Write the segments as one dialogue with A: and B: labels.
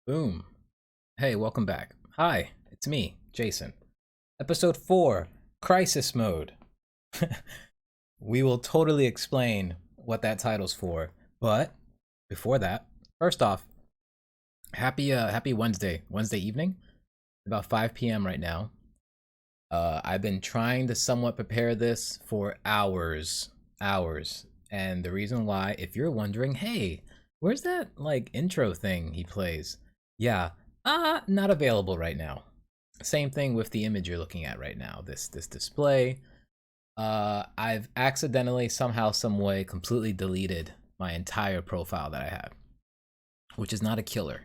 A: Boom. Hey, welcome back. Hi, it's me, Jason. Episode 4 Crisis Mode. We will totally explain what that title's for. But before that, first off, happy Wednesday evening. About 5 p.m. right now. I've been trying to somewhat prepare this for hours. And the reason why, if you're wondering, hey, where's that like intro thing he plays? Yeah, not available right now. Same thing with the image you're looking at right now. This display. I've accidentally somehow, some way, completely deleted my entire profile that I have, which is not a killer.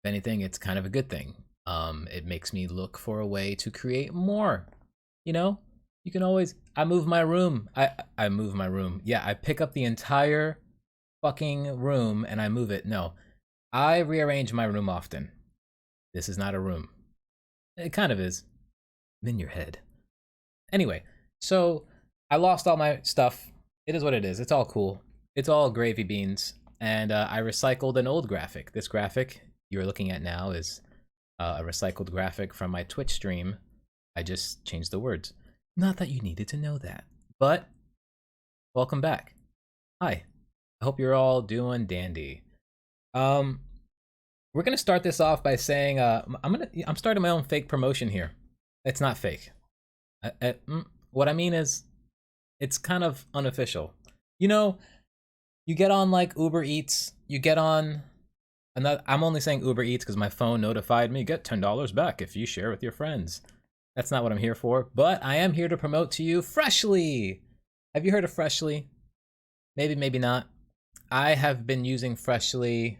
A: If anything, it's kind of a good thing. It makes me look for a way to create more. You know, you can always. I move my room. I move my room. Yeah, I pick up the entire fucking room and I move it. No, I rearrange my room often. This is not a room. It kind of is. In your head. Anyway, so I lost all my stuff. It is what it is. It's all cool. It's all gravy beans. And I recycled an old graphic. This graphic you're looking at now is a recycled graphic from my Twitch stream. I just changed the words. Not that you needed to know that. But welcome back. Hi. I hope you're all doing dandy. Um, we're gonna start this off by saying I'm starting my own fake promotion here. It's not fake. What I mean is, it's kind of unofficial. You know, you get on like Uber Eats. You get on. Another, I'm only saying Uber Eats because my phone notified me get $10 back if you share with your friends. That's not what I'm here for. But I am here to promote to you Freshly. Have you heard of Freshly? Maybe, maybe not. I have been using Freshly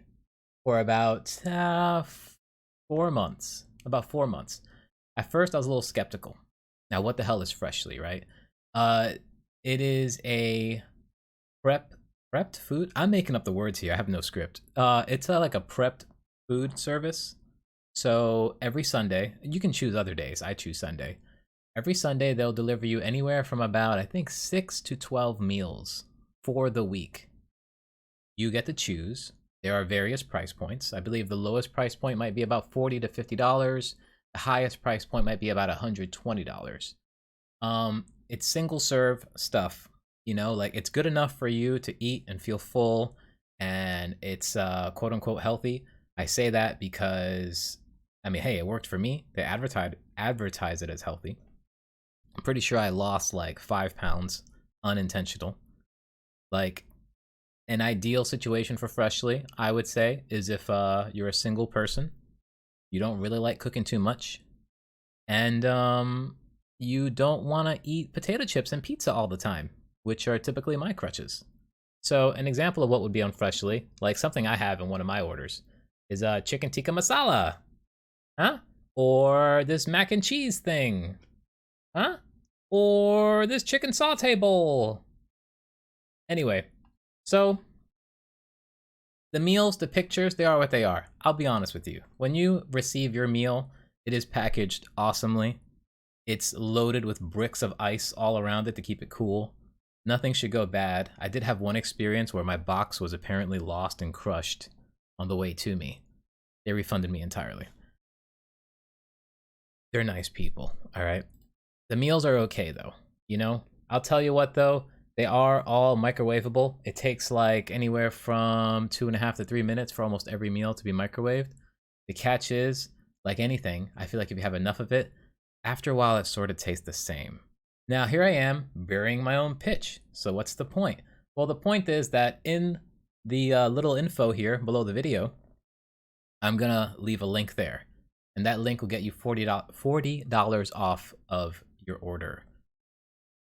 A: for about 4 months. About 4 months. At first, I was a little skeptical. Now, what the hell is Freshly, right? Uh, it is a prepped food. I'm making up the words here. I have no script. It's like a prepped food service. So every Sunday, you can choose other days. I choose Sunday. Every Sunday, they'll deliver you anywhere from about, I think, 6 to 12 meals for the week. You get to choose. There are various price points. I believe the lowest price point might be about $40 to $50. The highest price point might be about $120. It's single serve stuff. You know, like it's good enough for you to eat and feel full, and it's quote unquote healthy. I say that because I mean, hey, it worked for me. They advertise it as healthy. I'm pretty sure I lost like 5 pounds unintentional. Like an ideal situation for Freshly, I would say, is if you're a single person, you don't really like cooking too much, and you don't want to eat potato chips and pizza all the time, which are typically my crutches. So an example of what would be on Freshly, like something I have in one of my orders, is chicken tikka masala, huh? Or this mac and cheese thing, huh? Or this chicken saute bowl. Anyway, so the meals, the pictures, they are what they are. I'll be honest with you. When you receive your meal, it is packaged awesomely. It's loaded with bricks of ice all around it to keep it cool. Nothing should go bad. I did have one experience where my box was apparently lost and crushed on the way to me. They refunded me entirely. They're nice people, all right? The meals are okay though. You know, I'll tell you what though, they are all microwavable. It takes like anywhere from 2.5 to 3 minutes for almost every meal to be microwaved. The catch is, like anything, I feel like if you have enough of it, after a while it sort of tastes the same. Now here I am burying my own pitch. So what's the point? Well, the point is that in the little info here below the video, I'm gonna leave a link there, and that link will get you $40 off of your order.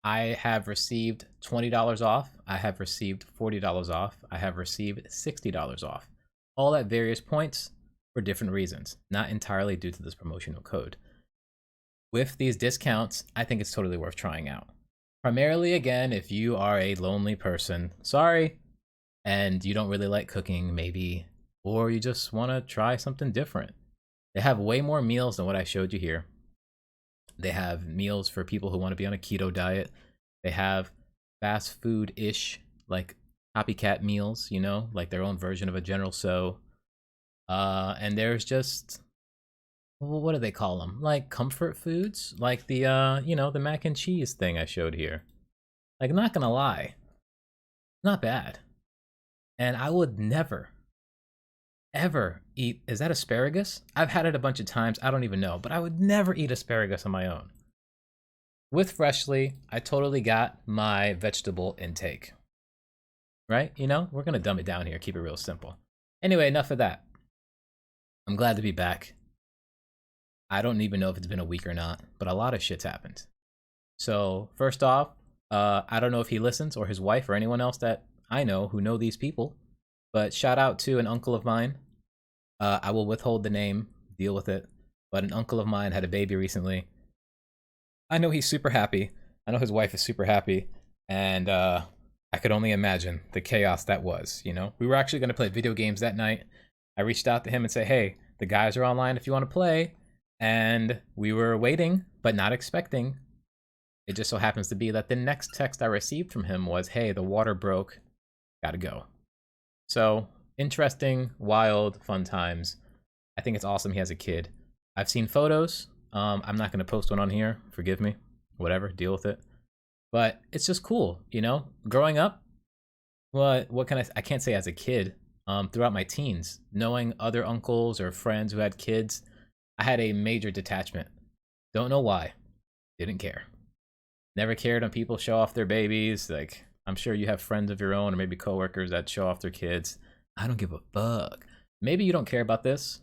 A: I have received $20 off. I have received $40 off. I have received $60 off. All at various points for different reasons, not entirely due to this promotional code. With these discounts, I think it's totally worth trying out. Primarily, again, if you are a lonely person, sorry, and you don't really like cooking, maybe, or you just want to try something different. They have way more meals than what I showed you here. They have meals for people who want to be on a keto diet. They have fast food-ish, like copycat meals, you know, like their own version of a General So. And there's just, well, what do they call them? Like comfort foods, like the the mac and cheese thing I showed here. Like, not gonna lie, not bad. And I would never, ever eat. Is that asparagus? I've had it a bunch of times. I don't even know, but I would never eat asparagus on my own. With Freshly, I totally got my vegetable intake. Right? We're gonna dumb it down here, keep it real simple. Anyway, enough of that. I'm glad to be back. I don't even know if it's been a week or not, but a lot of shit's happened. So, first off, I don't know if he listens or his wife or anyone else that I know who know these people, but shout out to an uncle of mine. I will withhold the name, deal with it, but an uncle of mine had a baby recently. I know he's super happy. I know his wife is super happy, and I could only imagine the chaos that was. We were actually going to play video games that night. I reached out to him and said, hey, the guys are online if you want to play. And we were waiting, but not expecting. It just so happens to be that the next text I received from him was, hey, the water broke. Gotta go. So, interesting, wild, fun times. I think it's awesome he has a kid. I've seen photos. I'm not going to post one on here. Forgive me. Whatever, deal with it. But it's just cool, Growing up, what can I can't say as a kid, throughout my teens, knowing other uncles or friends who had kids, I had a major detachment. Don't know why. Didn't care. Never cared when people show off their babies. Like, I'm sure you have friends of your own or maybe coworkers that show off their kids. I don't give a fuck. Maybe you don't care about this,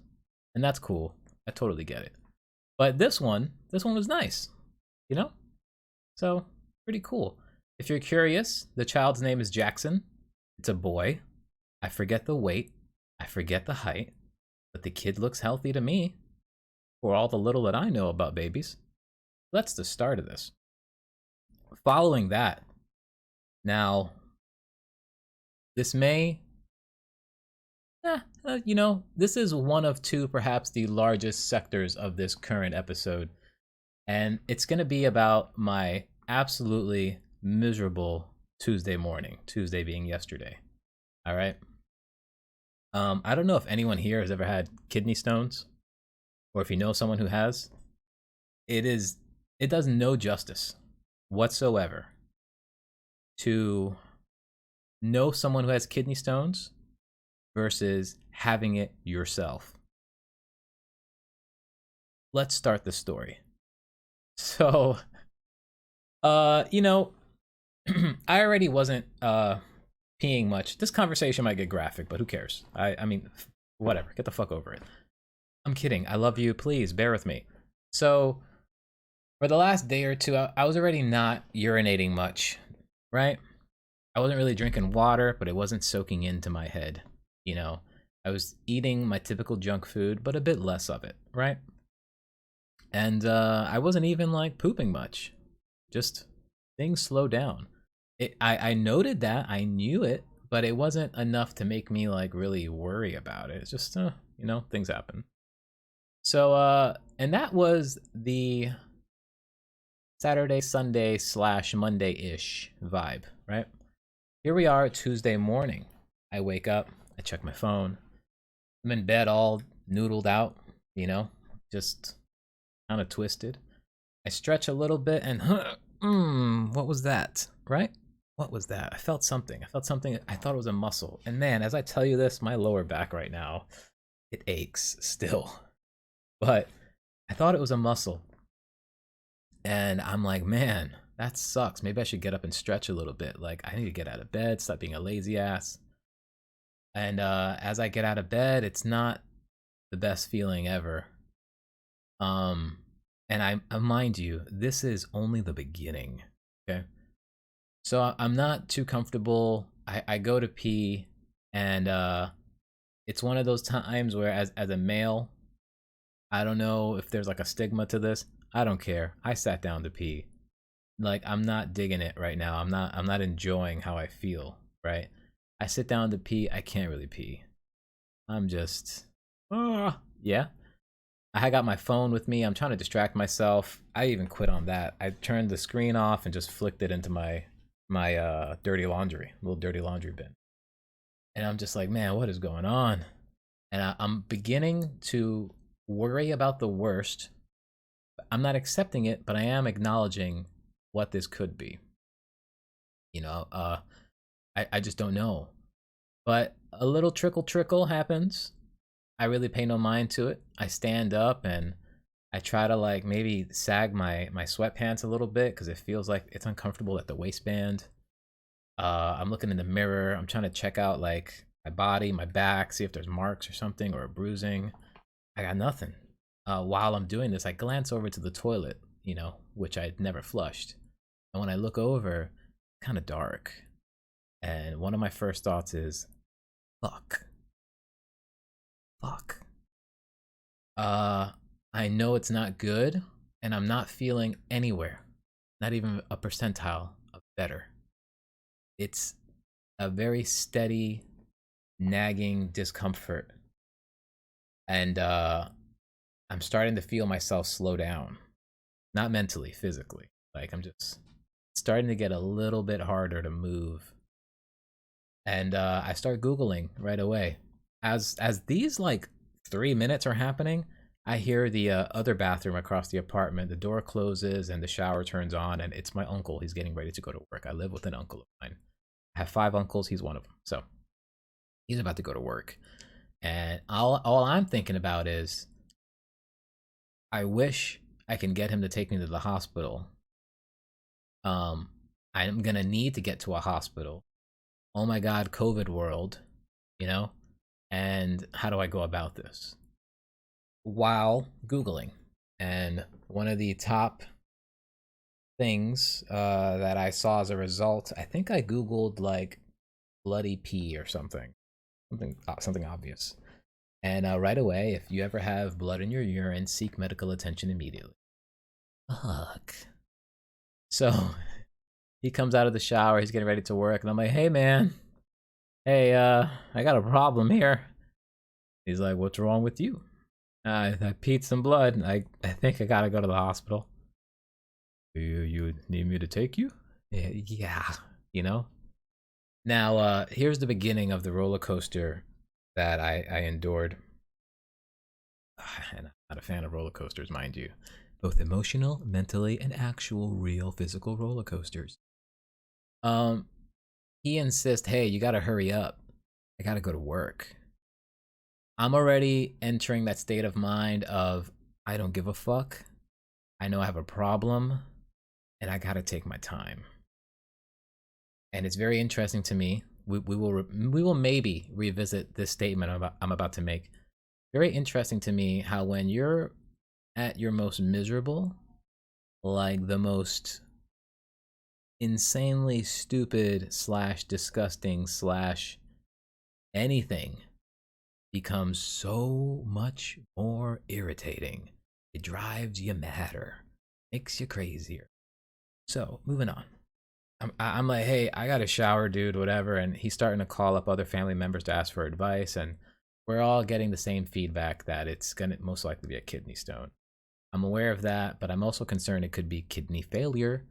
A: and that's cool. I totally get it. But this one was nice, So, pretty cool. If you're curious, the child's name is Jaxen. It's a boy. I forget the weight. I forget the height. But the kid looks healthy to me. For all the little that I know about babies. That's the start of this. Following that, now, this may, this is one of two, perhaps the largest sectors of this current episode. And it's going to be about my absolutely miserable Tuesday morning, Tuesday being yesterday. All right. I don't know if anyone here has ever had kidney stones, or if you know someone who has. It does no justice whatsoever to know someone who has kidney stones versus having it yourself. Let's start the story. So, I already wasn't peeing much. This conversation might get graphic, but who cares? I mean, whatever. Get the fuck over it. I'm kidding. I love you. Please bear with me. So, for the last day or two, I was already not urinating much, right? I wasn't really drinking water, but it wasn't soaking into my head. I was eating my typical junk food, but a bit less of it, right? And I wasn't even like pooping much. Just things slowed down. I noted that, I knew it, but it wasn't enough to make me like really worry about it. It's just, things happen. So, and that was the Saturday, Sunday / Monday-ish vibe, right? Here we are Tuesday morning. I wake up, I check my phone. I'm in bed all noodled out, just kind of twisted. I stretch a little bit and, what was that, right? What was that? I felt something. I thought it was a muscle. And man, as I tell you this, my lower back right now, it aches still. But I thought it was a muscle. And I'm like, man, that sucks. Maybe I should get up and stretch a little bit. Like, I need to get out of bed, stop being a lazy ass. And as I get out of bed, it's not the best feeling ever. And I mind you, this is only the beginning. Okay. So I'm not too comfortable. I go to pee, and it's one of those times where as a male, I don't know if there's like a stigma to this. I don't care. I sat down to pee. Like, I'm not digging it right now. I'm not enjoying how I feel, right? I sit down to pee, I can't really pee. I'm just yeah. I got my phone with me. I'm trying to distract myself. I even quit on that. I turned the screen off and just flicked it into my dirty laundry, little dirty laundry bin. And I'm just like, man, what is going on? And I'm beginning to worry about the worst. I'm not accepting it, but I am acknowledging what this could be. You know, I just don't know. But a little trickle happens. I really pay no mind to it. I stand up and I try to like maybe sag my sweatpants a little bit because it feels like it's uncomfortable at the waistband. I'm looking in the mirror. I'm trying to check out like my body, my back, see if there's marks or something or a bruising. I got nothing. While I'm doing this, I glance over to the toilet, you know, which I'd never flushed. And when I look over, kind of dark. And one of my first thoughts is, fuck. Fuck. I know it's not good, and I'm not feeling anywhere, not even a percentile of better. It's a very steady, nagging discomfort. And I'm starting to feel myself slow down. Not mentally, physically. Like I'm just starting to get a little bit harder to move. And I start Googling right away. As these like 3 minutes are happening, I hear the other bathroom across the apartment. The door closes and the shower turns on, and it's my uncle. He's getting ready to go to work. I live with an uncle of mine. I have 5 uncles. He's one of them. So he's about to go to work. And all I'm thinking about is I wish I can get him to take me to the hospital. I'm going to need to get to a hospital. Oh my God, COVID world, you know? And how do I go about this? While Googling. And one of the top things that I saw as a result, I think I Googled like bloody pee or something obvious. And right away, if you ever have blood in your urine, seek medical attention immediately. Fuck. So he comes out of the shower, he's getting ready to work, and I'm like, hey man, hey, I got a problem here. He's like, what's wrong with you? I peed some blood, and I think I gotta go to the hospital. You need me to take you? Yeah, you know? Now, here's the beginning of the roller coaster that I endured. And I'm not a fan of roller coasters, mind you. Both emotional, mentally, and actual, real, physical roller coasters. Um, he insists, hey, you gotta hurry up. I gotta go to work. I'm already entering that state of mind of, I don't give a fuck. I know I have a problem, and I gotta take my time. And it's very interesting to me. We will maybe revisit this statement I'm about to make. Very interesting to me how when you're at your most miserable, like the most insanely stupid slash disgusting slash anything becomes so much more irritating. It drives you madder, makes you crazier. So moving on. I'm like, hey, I got a shower, dude, whatever. And he's starting to call up other family members to ask for advice. And we're all getting the same feedback that it's going to most likely be a kidney stone. I'm aware of that, but I'm also concerned it could be kidney failure.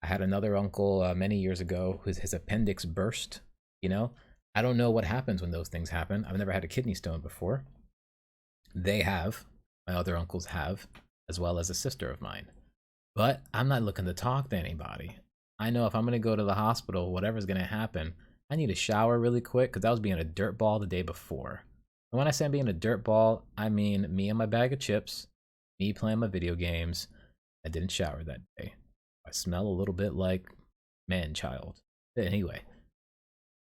A: I had another uncle many years ago whose his appendix burst. You know, I don't know what happens when those things happen. I've never had a kidney stone before. They have. My other uncles have, as well as a sister of mine. But I'm not looking to talk to anybody. I know if I'm going to go to the hospital, whatever's going to happen, I need a shower really quick because I was being a dirtball the day before. And when I say I'm being a dirtball, I mean me and my bag of chips, me playing my video games. I didn't shower that day. I smell a little bit like man-child. Anyway.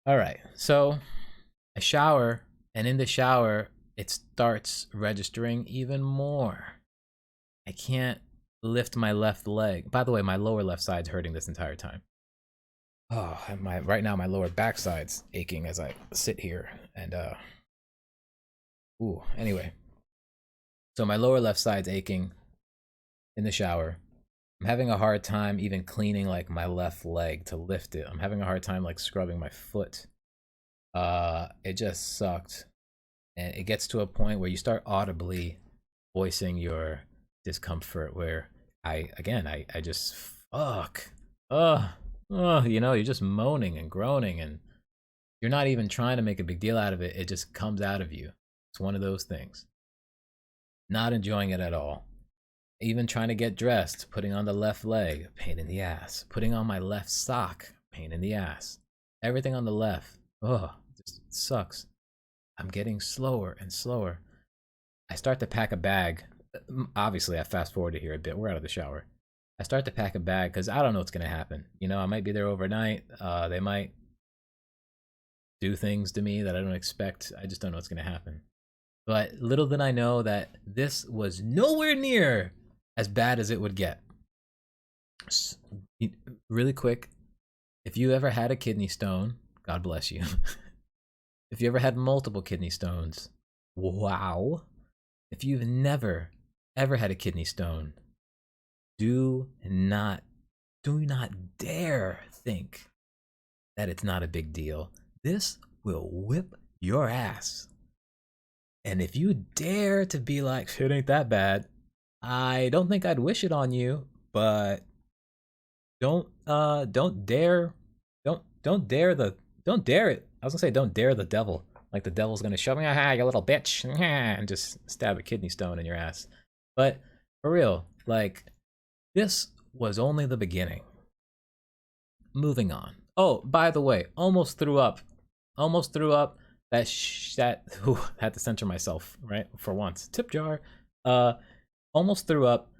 A: All right. So I shower, and in the shower, it starts registering even more. I can't lift my left leg. By the way, my lower left side's hurting this entire time. Oh, right now my lower backside's aching as I sit here. And anyway. So my lower left side's aching in the shower. I'm having a hard time even cleaning like my left leg to lift it. I'm having a hard time like scrubbing my foot. It just sucked. And it gets to a point where you start audibly voicing your discomfort where I just fuck. You know, you're just moaning and groaning and you're not even trying to make a big deal out of it. It just comes out of you. It's one of those things. Not enjoying it at all. Even trying to get dressed, putting on the left leg, pain in the ass. Putting on my left sock, pain in the ass. Everything on the left, oh, just sucks. I'm getting slower and slower. I start to pack a bag. Obviously, I fast forwarded here a bit. We're out of the shower. I start to pack a bag because I don't know what's going to happen. You know, I might be there overnight. They might do things to me that I don't expect. I just don't know what's going to happen. But little did I know that this was nowhere near as bad as it would get. Really quick, if you ever had a kidney stone, God bless you. If you ever had multiple kidney stones, wow. If you've never, ever had a kidney stone, do not dare think that it's not a big deal. This will whip your ass. And if you dare to be like, it ain't that bad, I don't think I'd wish it on you, but don't dare it. I was gonna say don't dare the devil. Like the devil's gonna show me, aha, you little bitch, and just stab a kidney stone in your ass. But for real, like, this was only the beginning. Moving on. Oh, by the way, almost threw up. That had to censor myself, right? For once. Tip jar. Almost threw up.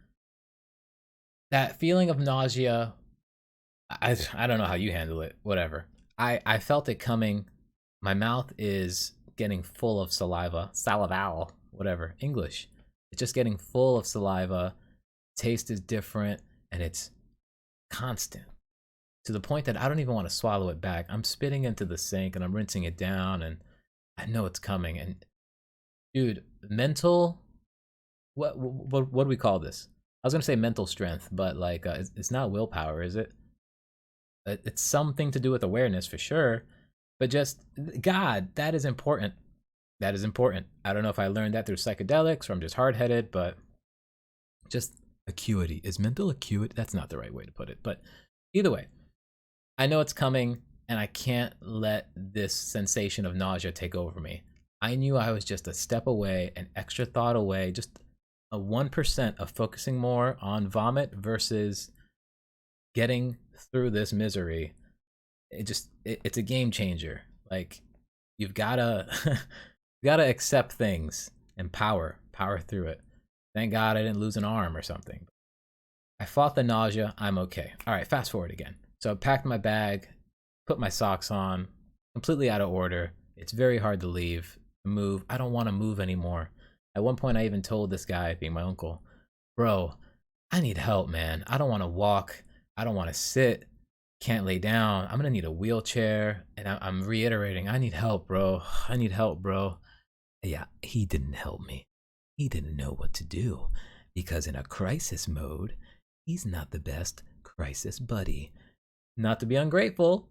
A: That feeling of nausea, I don't know how you handle it. Whatever. I felt it coming. My mouth is getting full of saliva. Salival. Whatever. English. It's just getting full of saliva. Taste is different. And it's constant. To the point that I don't even want to swallow it back. I'm spitting into the sink and I'm rinsing it down. And I know it's coming. And dude, mental... What do we call this? I was gonna say mental strength, but like it's not willpower, is it? It's something to do with awareness for sure, but just God, that is important. That is important. I don't know if I learned that through psychedelics or I'm just hard-headed, but just acuity. Is mental acuity? That's not the right way to put it, but either way, I know it's coming, and I can't let this sensation of nausea take over me. I knew I was just a step away, an extra thought away, just a 1% of focusing more on vomit versus getting through this misery. It's a game changer. Like, you've gotta accept things and power through it. Thank God I didn't lose an arm or something. I fought the nausea. I'm okay. All right, fast forward again. So I packed my bag, put my socks on, completely out of order. It's very hard to leave, move. I don't want to move anymore. At one point, I even told this guy, being my uncle, bro, I need help, man. I don't want to walk. I don't want to sit. Can't lay down. I'm going to need a wheelchair. And I'm reiterating, I need help, bro. I need help, bro. Yeah, he didn't help me. He didn't know what to do. Because in a crisis mode, he's not the best crisis buddy. Not to be ungrateful,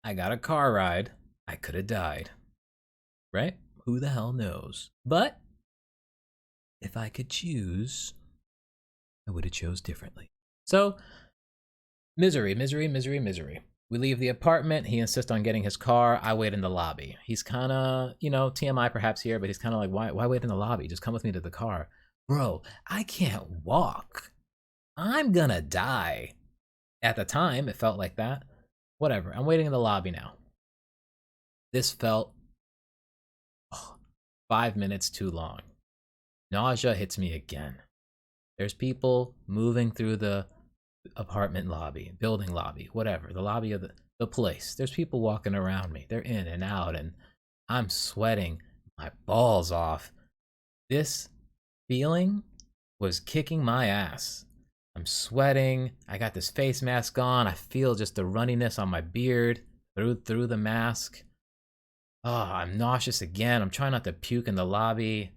A: I got a car ride. I could have died. Right? Who the hell knows? But if I could choose, I would have chose differently. So, misery. We leave the apartment. He insists on getting his car. I wait in the lobby. He's kind of, TMI perhaps here, but he's kind of like, why wait in the lobby? Just come with me to the car. Bro, I can't walk. I'm gonna die. At the time, it felt like that. Whatever. I'm waiting in the lobby now. This felt 5 minutes too long. Nausea hits me again. There's people moving through the apartment lobby, building lobby, whatever, the lobby of the place. There's people walking around me. They're in and out, and I'm sweating my balls off. This feeling was kicking my ass. I'm sweating. I got this face mask on. I feel just the runniness on my beard through the mask. Oh, I'm nauseous again. I'm trying not to puke in the lobby.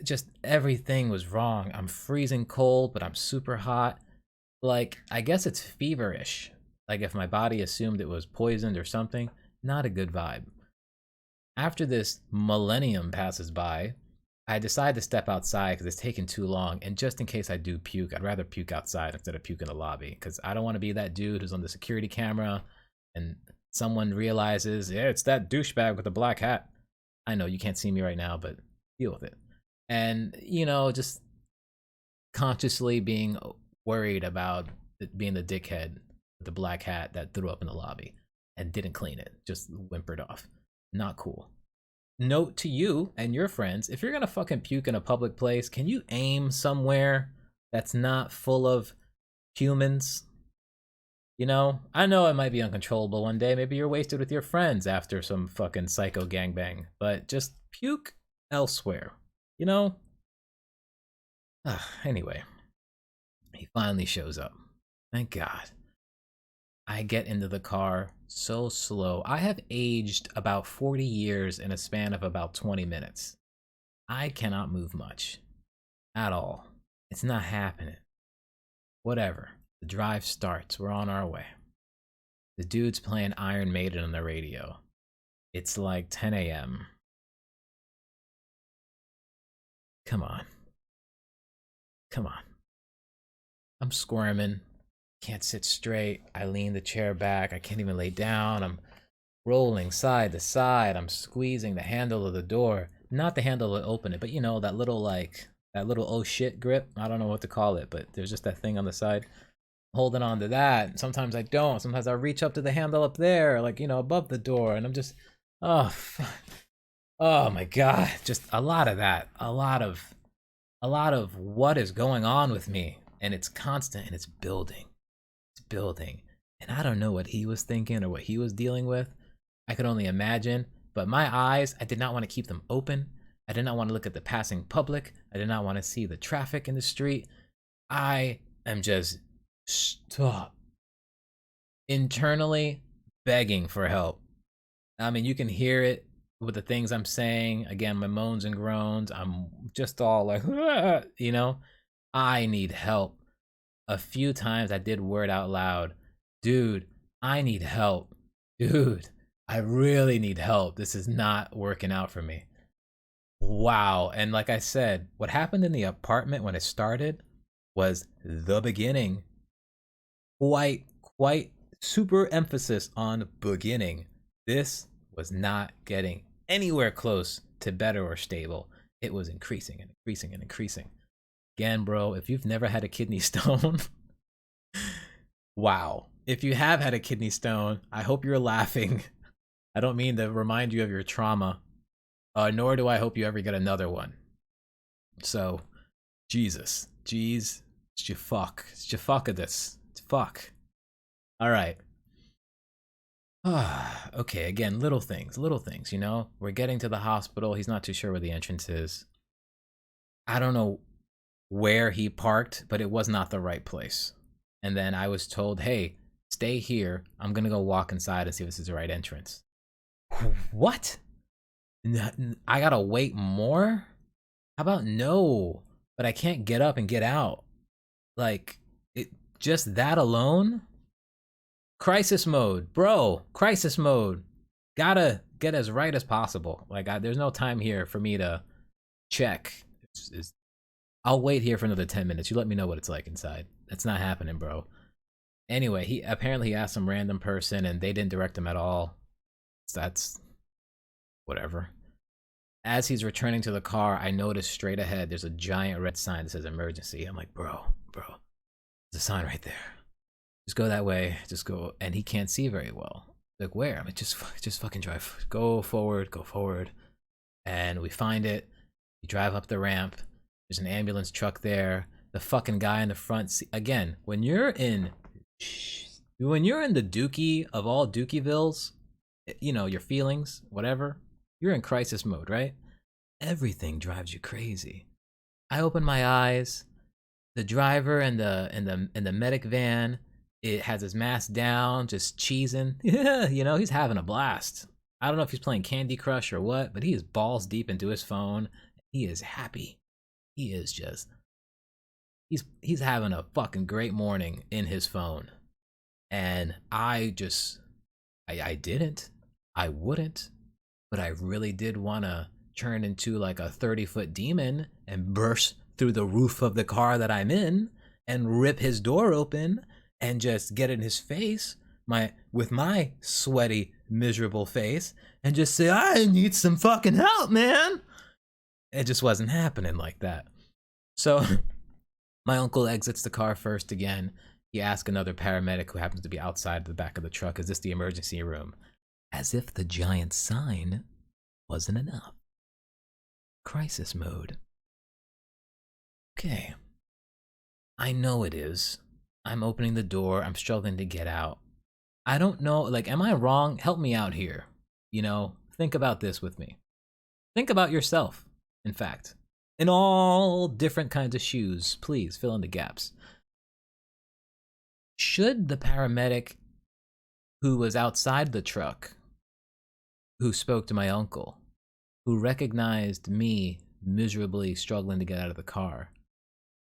A: Just everything was wrong. I'm freezing cold, but I'm super hot. Like, I guess it's feverish. Like if my body assumed it was poisoned or something. Not a good vibe. After this millennium passes by, I decide to step outside because it's taking too long. And just in case I do puke, I'd rather puke outside instead of puke in the lobby. Because I don't want to be that dude who's on the security camera and someone realizes, yeah, it's that douchebag with the black hat. I know you can't see me right now, but Deal with it. And, you know, just consciously being worried about being the dickhead with the black hat that threw up in the lobby and didn't clean it, just whimpered off. Not cool. Note to you and your friends, if you're gonna fucking puke in a public place, can you aim somewhere that's not full of humans? You know, I know it might be uncontrollable one day. Maybe you're wasted with your friends after some fucking psycho gangbang, but just puke elsewhere, you know? Anyway, he finally shows up. Thank God. I get into the car so slow. I have aged about 40 years in a span of about 20 minutes. I cannot move much. At all. It's not happening. Whatever. The drive starts. We're on our way. The dude's playing Iron Maiden on the radio. It's like 10 a.m. Come on. Come on. I'm squirming. Can't sit straight. I lean the chair back. I can't even lay down. I'm rolling side to side. I'm squeezing the handle of the door. Not the handle to open it, but you know, that little oh shit grip. I don't know what to call it, but there's just that thing on the side. Holding on to that. Sometimes I don't. Sometimes I reach up to the handle up there, like, you know, above the door, and I'm just, oh my God. Just a lot of that. A lot of what is going on with me. And it's constant and it's building. It's building. And I don't know what he was thinking or what he was dealing with. I could only imagine. But my eyes, I did not want to keep them open. I did not want to look at the passing public. I did not want to see the traffic in the street. I am just internally begging for help. I mean, you can hear it with the things I'm saying. Again, my moans and groans. I'm just all like, you know, I need help. A few times I did word out loud, dude, I need help. Dude, I really need help. This is not working out for me. Wow. And like I said, what happened in the apartment when it started was the beginning. Quite super emphasis on beginning. This was not getting anywhere close to better or stable. It was increasing and increasing and increasing. Again, bro, if you've never had a kidney stone, wow. If you have had a kidney stone, I hope you're laughing. I don't mean to remind you of your trauma, nor do I hope you ever get another one. So, Jesus, jeez, it's your fuck. It's your fuck of this. It's fuck. All right. Okay, again, little things, you know? We're getting to the hospital. He's not too sure where the entrance is. I don't know where he parked, but it was not the right place. And then I was told, hey, stay here. I'm going to go walk inside and see if this is the right entrance. What? I got to wait more? How about no? But I can't get up and get out. Like, just that alone? Crisis mode, bro. Crisis mode. Gotta get as right as possible. Like, there's no time here for me to check. I'll wait here for another 10 minutes. You let me know what it's like inside. That's not happening, bro. Anyway, he apparently asked some random person and they didn't direct him at all. So that's whatever. As he's returning to the car, I notice straight ahead there's a giant red sign that says emergency. I'm like, bro, there's a sign right there. Just go that way. Just go. And he can't see very well. Like, where? I'm like, just fucking drive. Go forward. And we find it. We drive up the ramp. There's an ambulance truck there. The fucking guy in the front seat. Again, when you're in the Dookie of all Dookievilles, you know, your feelings, whatever, you're in crisis mode, right? Everything drives you crazy. I open my eyes. The driver and the medic van, it has his mask down, just cheesing. You know, he's having a blast. I don't know if he's playing Candy Crush or what, but he is balls deep into his phone. He is happy. He is just, he's having a fucking great morning in his phone. And I wouldn't, but I really did want to turn into like a 30-foot demon and burst through the roof of the car that I'm in and rip his door open and just get in his face, with my sweaty, miserable face, and just say, I need some fucking help, man. It just wasn't happening like that. So my uncle exits the car first again. He asks another paramedic who happens to be outside the back of the truck, is this the emergency room? As if the giant sign wasn't enough. Crisis mode. Okay. I know it is. I'm opening the door. I'm struggling to get out. I don't know. Like, am I wrong? Help me out here. You know, think about this with me. Think about yourself, in fact. In all different kinds of shoes. Please fill in the gaps. Should the paramedic who was outside the truck, who spoke to my uncle, who recognized me miserably struggling to get out of the car,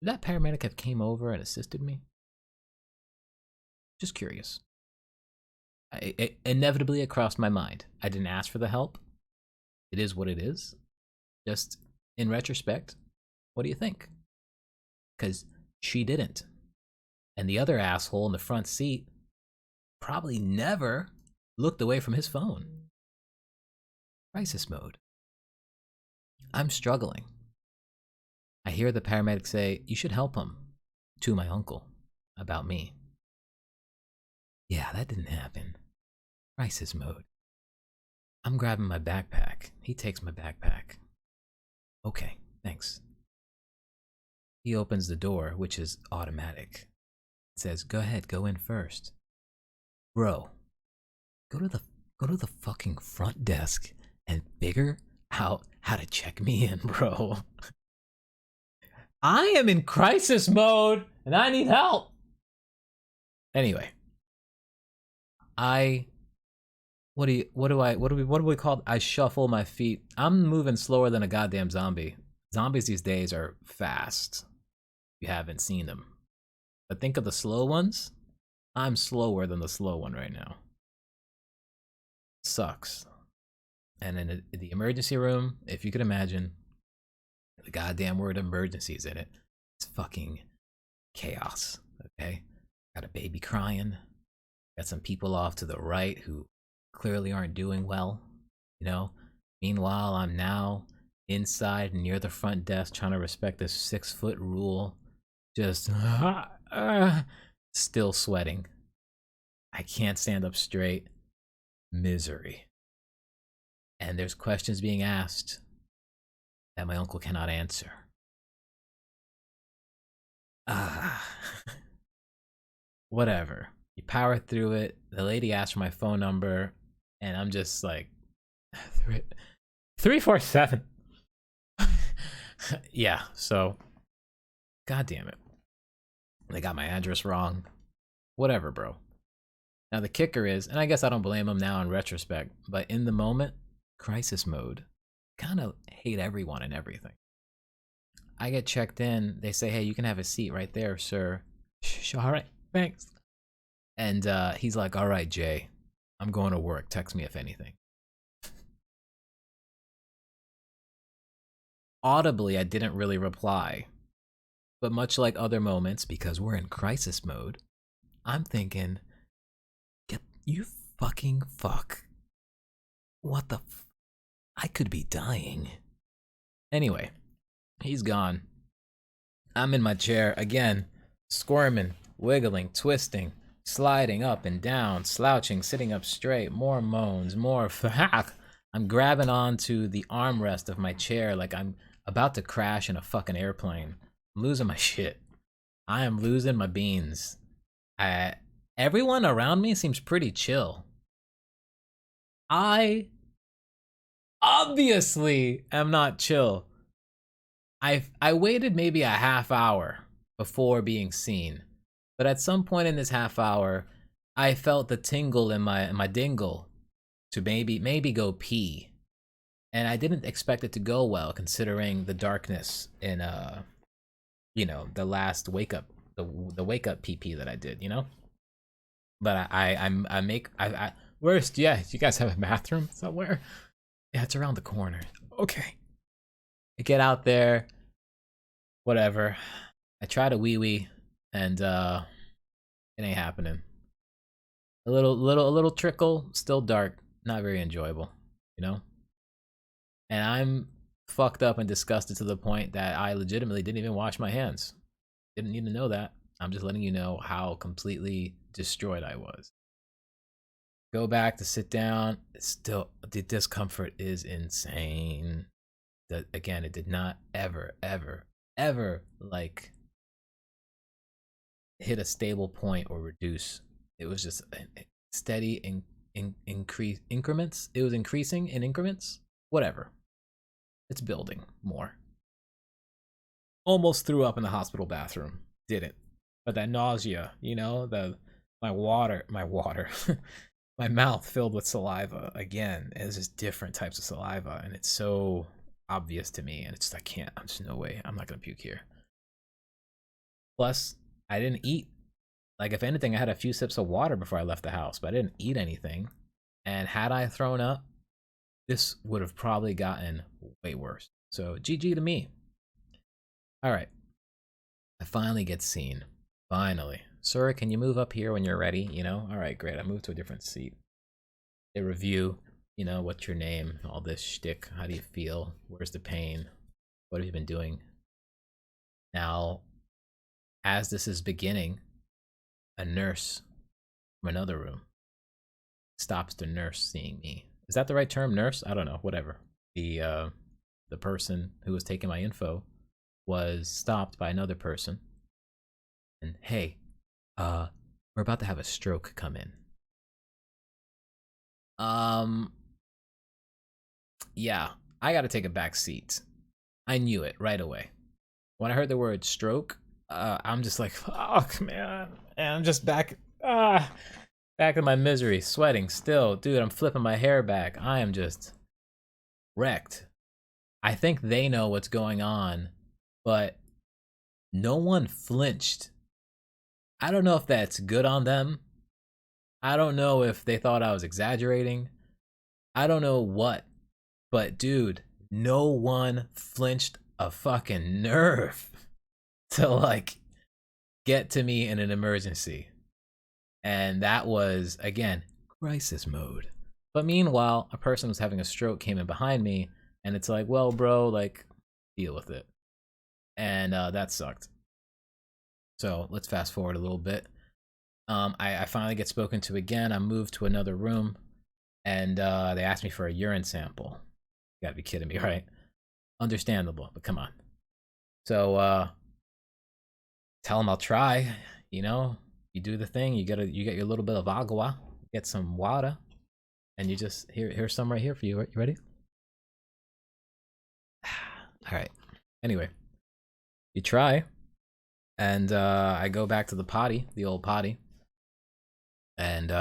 A: did that paramedic have came over and assisted me? Just curious. Inevitably, it crossed my mind. I didn't ask for the help. It is what it is. Just in retrospect, what do you think? Because she didn't. And the other asshole in the front seat probably never looked away from his phone. Crisis mode. I'm struggling. I hear the paramedic say, you should help him, to my uncle, about me. Yeah, that didn't happen. Crisis mode. I'm grabbing my backpack. He takes my backpack. Okay, thanks. He opens the door, which is automatic. It says, go ahead, go in first. Bro, go to the fucking front desk and figure out how to check me in, bro. I am in crisis mode and I need help. Anyway, what do we call? I shuffle my feet. I'm moving slower than a goddamn zombie. Zombies these days are fast. You haven't seen them. But think of the slow ones. I'm slower than the slow one right now. Sucks. And in the emergency room, if you could imagine, the goddamn word emergency is in it. It's fucking chaos, okay? Got a baby crying. Got some people off to the right who clearly aren't doing well, you know? Meanwhile, I'm now inside near the front desk trying to respect this 6-foot rule. Just still sweating. I can't stand up straight. Misery. And there's questions being asked that my uncle cannot answer. Whatever. You power through it. The lady asked for my phone number, and I'm just like, 347. Yeah, so, god damn it. They got my address wrong. Whatever, bro. Now the kicker is, and I guess I don't blame them now in retrospect, but in the moment, crisis mode. Kind of hate everyone and everything. I get checked in. They say, hey, you can have a seat right there, sir. All right, thanks. And he's like, all right, Jay, I'm going to work. Text me if anything. Audibly, I didn't really reply. But much like other moments, because we're in crisis mode, I'm thinking, get you fucking fuck. What the I could be dying. Anyway, he's gone. I'm in my chair again, squirming, wiggling, twisting, sliding up and down, slouching, sitting up straight, more moans, more fuck. I'm grabbing onto the armrest of my chair like I'm about to crash in a fucking airplane. I'm losing my shit. I am losing my beans. Everyone around me seems pretty chill. I obviously am not chill. I waited maybe a half hour before being seen, but at some point in this half hour, I felt the tingle in my dingle to maybe go pee, and I didn't expect it to go well considering the darkness in you know, the last wake up the wake up PP that I did, you know. But I worst, yeah, you guys have a bathroom somewhere? Yeah, it's around the corner. Okay. I get out there, whatever. I try to wee and it ain't happening. A little trickle, still dark, not very enjoyable, you know? And I'm fucked up and disgusted to the point that I legitimately didn't even wash my hands. Didn't need to know that. I'm just letting you know how completely destroyed I was. Go back to sit down. Still, the discomfort is insane. That again, it did not ever like hit a stable point or reduce. It was just steady increase increments. It was increasing in increments. Whatever. It's building more. Almost threw up in the hospital bathroom. Didn't. But that nausea, you know, my water, my mouth filled with saliva again. It's just different types of saliva, and it's so obvious to me. And it's just I can't. I'm just no way. I'm not gonna puke here. Plus, I didn't eat. Like if anything, I had a few sips of water before I left the house, but I didn't eat anything. And had I thrown up, this would have probably gotten way worse. So GG to me. All right. I finally get seen. Finally. Sir, can you move up here when you're ready? You know? All right, great. I moved to a different seat. They review, you know, what's your name? All this shtick. How do you feel? Where's the pain? What have you been doing? Now, as this is beginning, a nurse from another room stops the nurse seeing me. Is that the right term, nurse? I don't know. Whatever. The person who was taking my info was stopped by another person. And hey, we're about to have a stroke come in. Yeah, I gotta take a back seat. I knew it right away. When I heard the word stroke, I'm just like, fuck, man. And I'm just back in my misery, sweating still. Dude, I'm flipping my hair back. I am just wrecked. I think they know what's going on, but no one flinched. I don't know if that's good on them. I don't know if they thought I was exaggerating. I don't know what. But dude, no one flinched a fucking nerve to like get to me in an emergency. And that was, again, crisis mode. But meanwhile, a person was having a stroke came in behind me, and it's like, well, bro, like, deal with it. And that sucked. So let's fast forward a little bit. I finally get spoken to again. I moved to another room, and they asked me for a urine sample. You gotta be kidding me, right? Understandable, but come on. So tell them I'll try. You know, you do the thing. You get your little bit of agua, get some water, and you just here's some right here for you. You ready? All right. Anyway, you try, and I go back to the potty, the old potty, and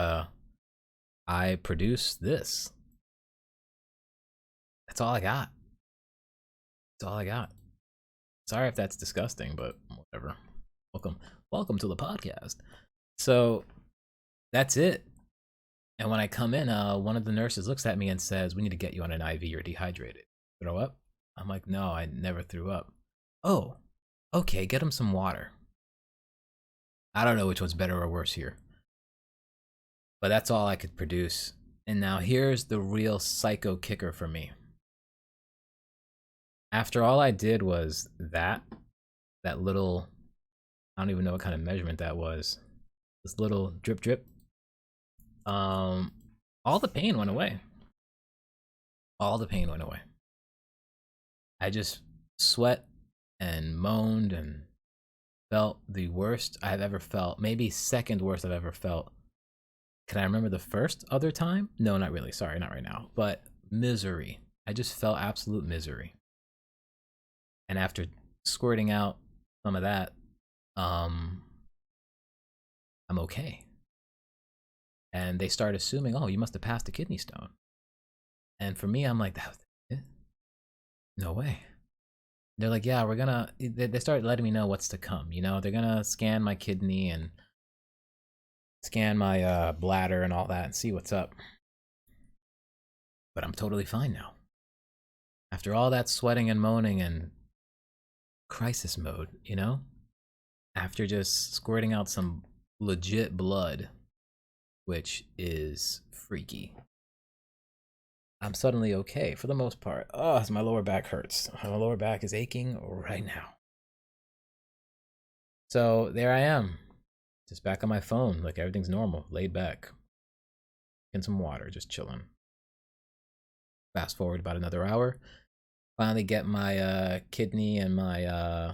A: I produce this. That's all I got. That's all I got. Sorry if that's disgusting, but whatever. Welcome to the podcast. So that's it. And when I come in, one of the nurses looks at me and says, "We need to get you on an IV. You're dehydrated. Throw up?" I'm like, "No, I never threw up." "Oh, okay. Get him some water." I don't know which one's better or worse here, but that's all I could produce. And now here's the real psycho kicker for me. After all I did was that little, I don't even know what kind of measurement that was. This little drip drip. All the pain went away. All the pain went away. I just sweat and moaned and felt the worst I've ever felt. Maybe second worst I've ever felt. Can I remember the first other time? No, not really. Sorry, not right now. But misery. I just felt absolute misery. And after squirting out some of that, I'm okay. And they start assuming, oh, you must have passed a kidney stone. And for me, I'm like, that was it? No way. They're like, yeah, we're gonna, they start letting me know what's to come. You know, they're gonna scan my kidney and scan my bladder and all that and see what's up. But I'm totally fine now. After all that sweating and moaning and crisis mode, you know? After just squirting out some legit blood, which is freaky. I'm suddenly okay for the most part. Oh, my lower back hurts. My lower back is aching right now. So there I am, just back on my phone, like everything's normal, laid back, in some water, just chilling. Fast forward about another hour. Finally get my kidney and my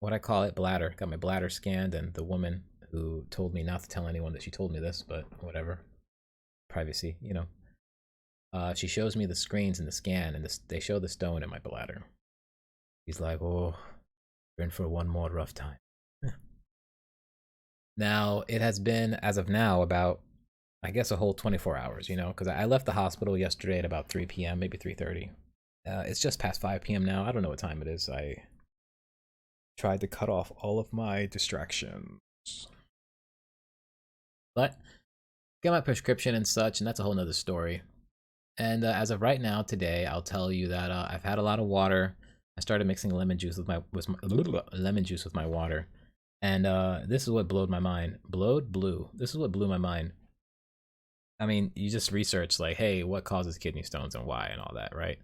A: what I call it, bladder. Got my bladder scanned, and the woman who told me not to tell anyone that she told me this, but whatever, privacy, you know. She shows me the screens in the scan, and they show the stone in my bladder. He's like, "Oh, you're in for one more rough time." Now it has been, as of now, about I guess a whole 24 hours, you know, because I left the hospital yesterday at about 3 p.m., maybe 3:30. It's just past 5 p.m. now. I don't know what time it is. I tried to cut off all of my distractions. But get my prescription and such, and that's a whole nother story. And as of right now, today, I'll tell you that I've had a lot of water. I started mixing lemon juice with my lemon juice with my water, and this is what blowed my mind. Blew. This is what blew my mind. I mean, you just research like, hey, what causes kidney stones and why and all that, right?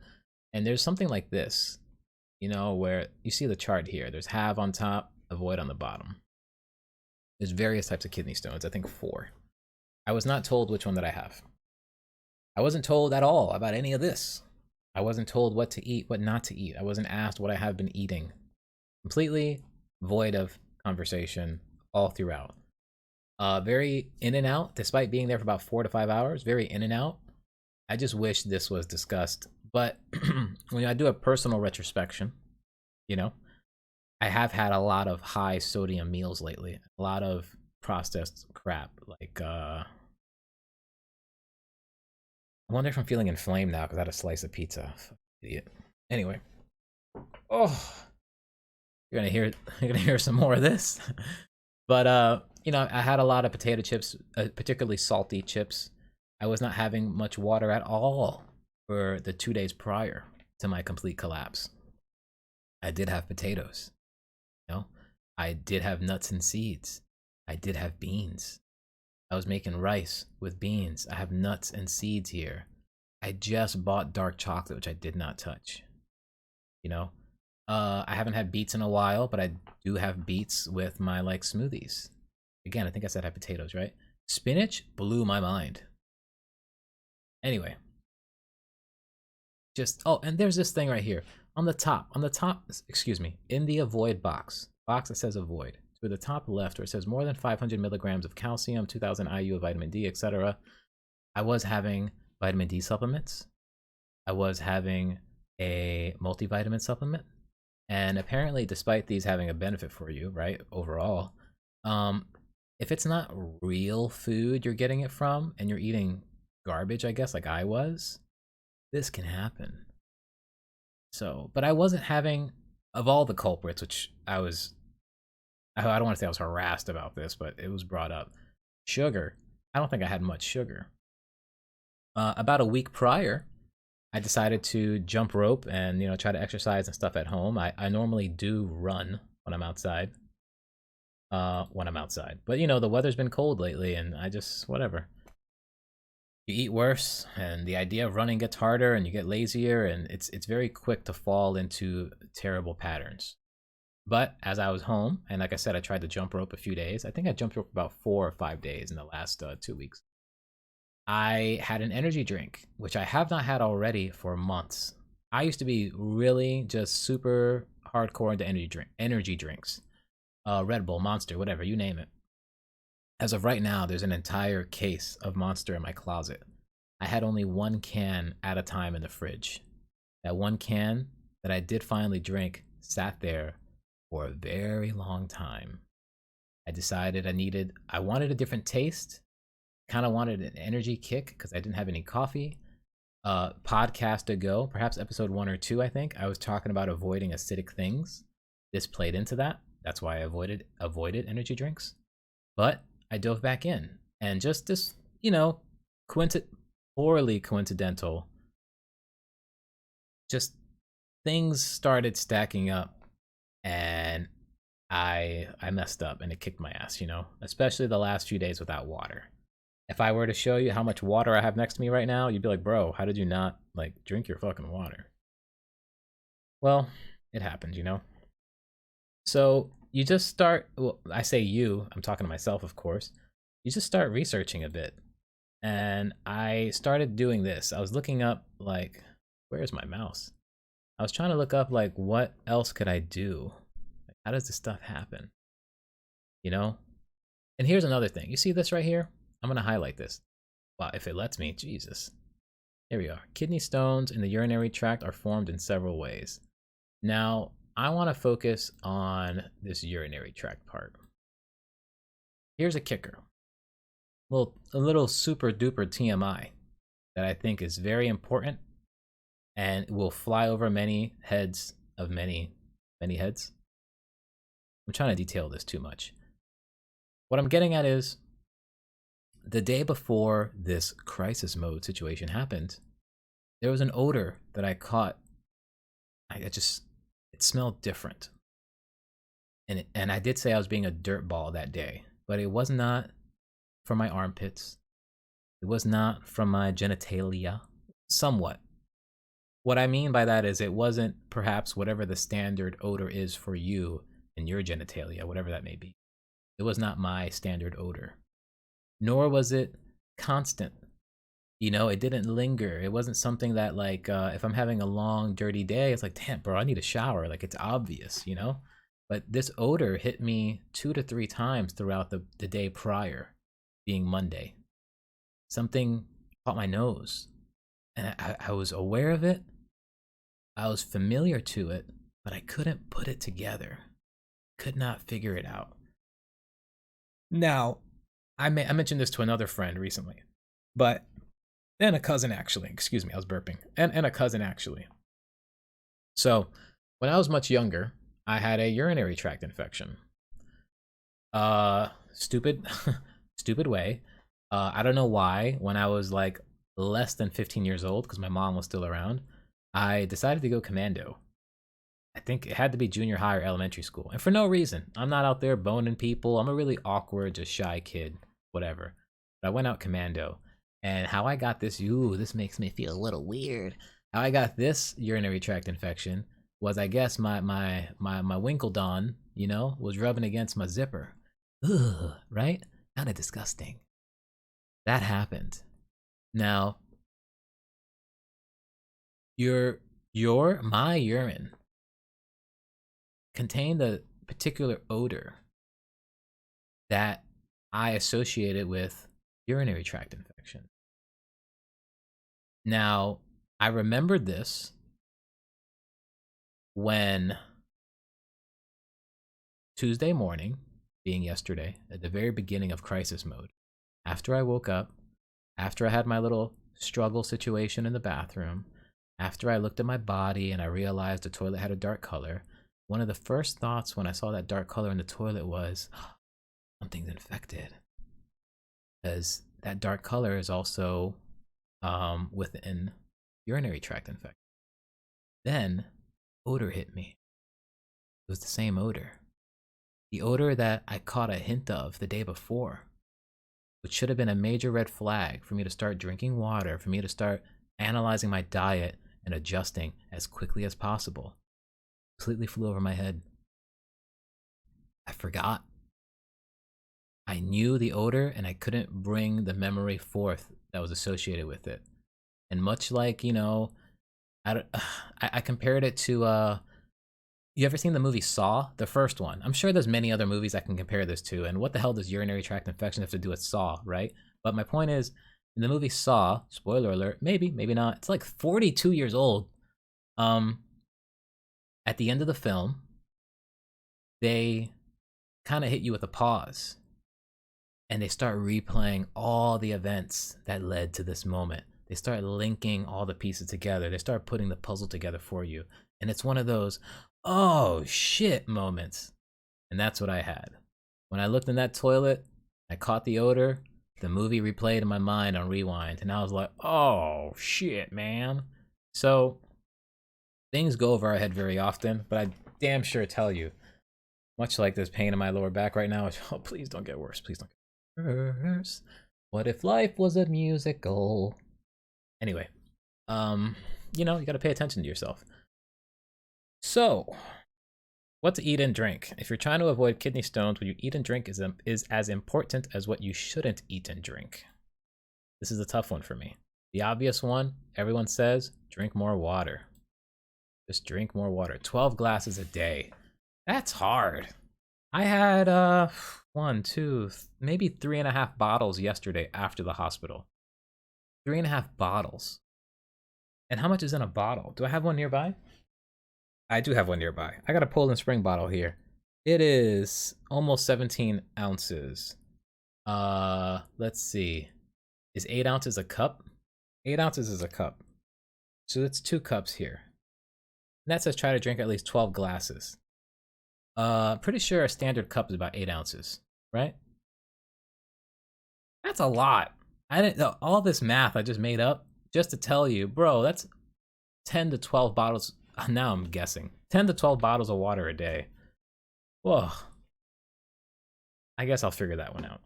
A: And there's something like this, you know, where you see the chart here. There's have on top, avoid on the bottom. There's various types of kidney stones. I think 4. I was not told which one that I have. I wasn't told at all about any of this. I wasn't told what to eat, what not to eat. I wasn't asked what I have been eating. Completely void of conversation all throughout. Very in and out, despite being there for about 4 to 5 hours. Very in and out. I just wish this was discussed. But when I do a personal retrospection, you know, I have had a lot of high sodium meals lately. A lot of processed crap. Like, I wonder if I'm feeling inflamed now because I had a slice of pizza. Idiot. Anyway. Oh, you're gonna hear some more of this. But you know, I had a lot of potato chips, particularly salty chips. I was not having much water at all for the 2 days prior to my complete collapse. I did have potatoes, you know. I did have nuts and seeds. I did have beans. I was making rice with beans. I have nuts and seeds here. I just bought dark chocolate, which I did not touch. You know, I haven't had beets in a while, but I do have beets with my like smoothies. Again, I think I said I had potatoes, right? Spinach blew my mind. Anyway, just and there's this thing right here on the top. Excuse me, in the avoid box that says avoid. To the top left, where it says more than 500 milligrams of calcium, 2,000 IU of vitamin D, etc. I was having vitamin D supplements. I was having a multivitamin supplement. And apparently, despite these having a benefit for you, right, overall, if it's not real food you're getting it from and you're eating garbage, I guess, like I was, this can happen. So, but I wasn't having, of all the culprits, which I don't want to say I was harassed about this, but it was brought up. Sugar. I don't think I had much sugar. About a week prior, I decided to jump rope and, you know, try to exercise and stuff at home. I normally do run when I'm outside. But you know, the weather's been cold lately and I just whatever. You eat worse and the idea of running gets harder and you get lazier and it's very quick to fall into terrible patterns. But as I was home, and like I said, I tried to jump rope a few days. I think I jumped rope about 4 or 5 days in the last 2 weeks. I had an energy drink, which I have not had already for months. I used to be really just super hardcore into energy drinks. Red Bull, Monster, whatever, you name it. As of right now, there's an entire case of Monster in my closet. I had only one can at a time in the fridge. That one can that I did finally drink sat there for a very long time. I decided I wanted a different taste, kind of wanted an energy kick because I didn't have any coffee. Podcast ago, perhaps episode 1 or 2, I think, I was talking about avoiding acidic things. This played into that. That's why I avoided energy drinks. But I dove back in, and just this, you know, poorly coincidental, just things started stacking up, and I messed up, and it kicked my ass, you know, especially the last few days without water. If I were to show you how much water I have next to me right now, you'd be like, bro, how did you not, like, drink your fucking water? Well, it happens, you know? So you just start, well, I say you, I'm talking to myself, of course. You just start researching a bit. And I started doing this. I was looking up, like, where's my mouse? I was trying to look up, like, what else could I do? Like, how does this stuff happen? You know? And here's another thing. You see this right here? I'm going to highlight this. Wow, if it lets me, Jesus. Here we are. Kidney stones in the urinary tract are formed in several ways. Now, I want to focus on this urinary tract part. Here's a kicker. Well, a little super duper TMI that I think is very important and will fly over many heads of many heads. I'm trying to detail this too much. What I'm getting at is the day before this crisis mode situation happened, there was an odor that I caught. It smelled different. And I did say I was being a dirtball that day, but it was not from my armpits. It was not from my genitalia. Somewhat. What I mean by that is it wasn't perhaps whatever the standard odor is for you and your genitalia, whatever that may be. It was not my standard odor. Nor was it constant. You know, it didn't linger. It wasn't something that, like, if I'm having a long, dirty day, it's like, damn, bro, I need a shower. Like, it's obvious, you know? But this odor hit me 2 to 3 times throughout the day prior, being Monday. Something caught my nose. And I was aware of it. I was familiar to it, but I couldn't put it together. Could not figure it out. Now, I mentioned this to another friend recently, but and a cousin actually. Excuse me, I was burping. And a cousin actually. So, when I was much younger, I had a urinary tract infection. Stupid, stupid way. I don't know why. When I was like less than 15 years old, because my mom was still around, I decided to go commando. I think it had to be junior high or elementary school, and for no reason. I'm not out there boning people. I'm a really awkward, just shy kid, whatever. But I went out commando, and how I got this, this makes me feel a little weird. How I got this urinary tract infection was, I guess, my Winkledon, you know, was rubbing against my zipper. Ugh, right? Kind of disgusting. That happened. Now, my urine contained a particular odor that I associated with urinary tract infection. Now, I remembered this when Tuesday morning, being yesterday, at the very beginning of crisis mode, after I woke up, after I had my little struggle situation in the bathroom, after I looked at my body and I realized the toilet had a dark color, one of the first thoughts when I saw that dark color in the toilet was, oh, something's infected. Because that dark color is also within urinary tract infection. Then, odor hit me. It was the same odor. The odor that I caught a hint of the day before, which should have been a major red flag for me to start drinking water, for me to start analyzing my diet and adjusting as quickly as possible. Completely flew over my head. I forgot. I knew the odor and I couldn't bring the memory forth that was associated with it. And much like, you know, I compared it to, you ever seen the movie Saw? The first one. I'm sure there's many other movies I can compare this to. And what the hell does urinary tract infection have to do with Saw, right? But my point is, in the movie Saw, spoiler alert, maybe not, it's like 42 years old. At the end of the film, they kind of hit you with a pause. And they start replaying all the events that led to this moment. They start linking all the pieces together. They start putting the puzzle together for you. And it's one of those, oh shit moments. And that's what I had. When I looked in that toilet, I caught the odor, the movie replayed in my mind on rewind. And I was like, oh shit, man. So things go over our head very often, but I damn sure tell you, much like this pain in my lower back right now, oh, please don't get worse. Please don't get worse. What if life was a musical? Anyway, you know, you gotta pay attention to yourself. So, what to eat and drink. If you're trying to avoid kidney stones, what you eat and drink is as important as what you shouldn't eat and drink. This is a tough one for me. The obvious one, everyone says, drink more water. Just drink more water. 12 glasses a day. That's hard. I had one, two, maybe 3.5 bottles yesterday after the hospital. 3.5 bottles. And how much is in a bottle? Do I have one nearby? I do have one nearby. I got a Poland Spring bottle here. It is almost 17 ounces. Let's see. Is 8 ounces a cup? 8 ounces is a cup. So that's 2 cups here. And that says try to drink at least 12 glasses. Pretty sure a standard cup is about 8 ounces, right? That's a lot. I didn't know all this math I just made up just to tell you, bro, that's 10 to 12 bottles. Now I'm guessing 10 to 12 bottles of water a day. Whoa. I guess I'll figure that one out.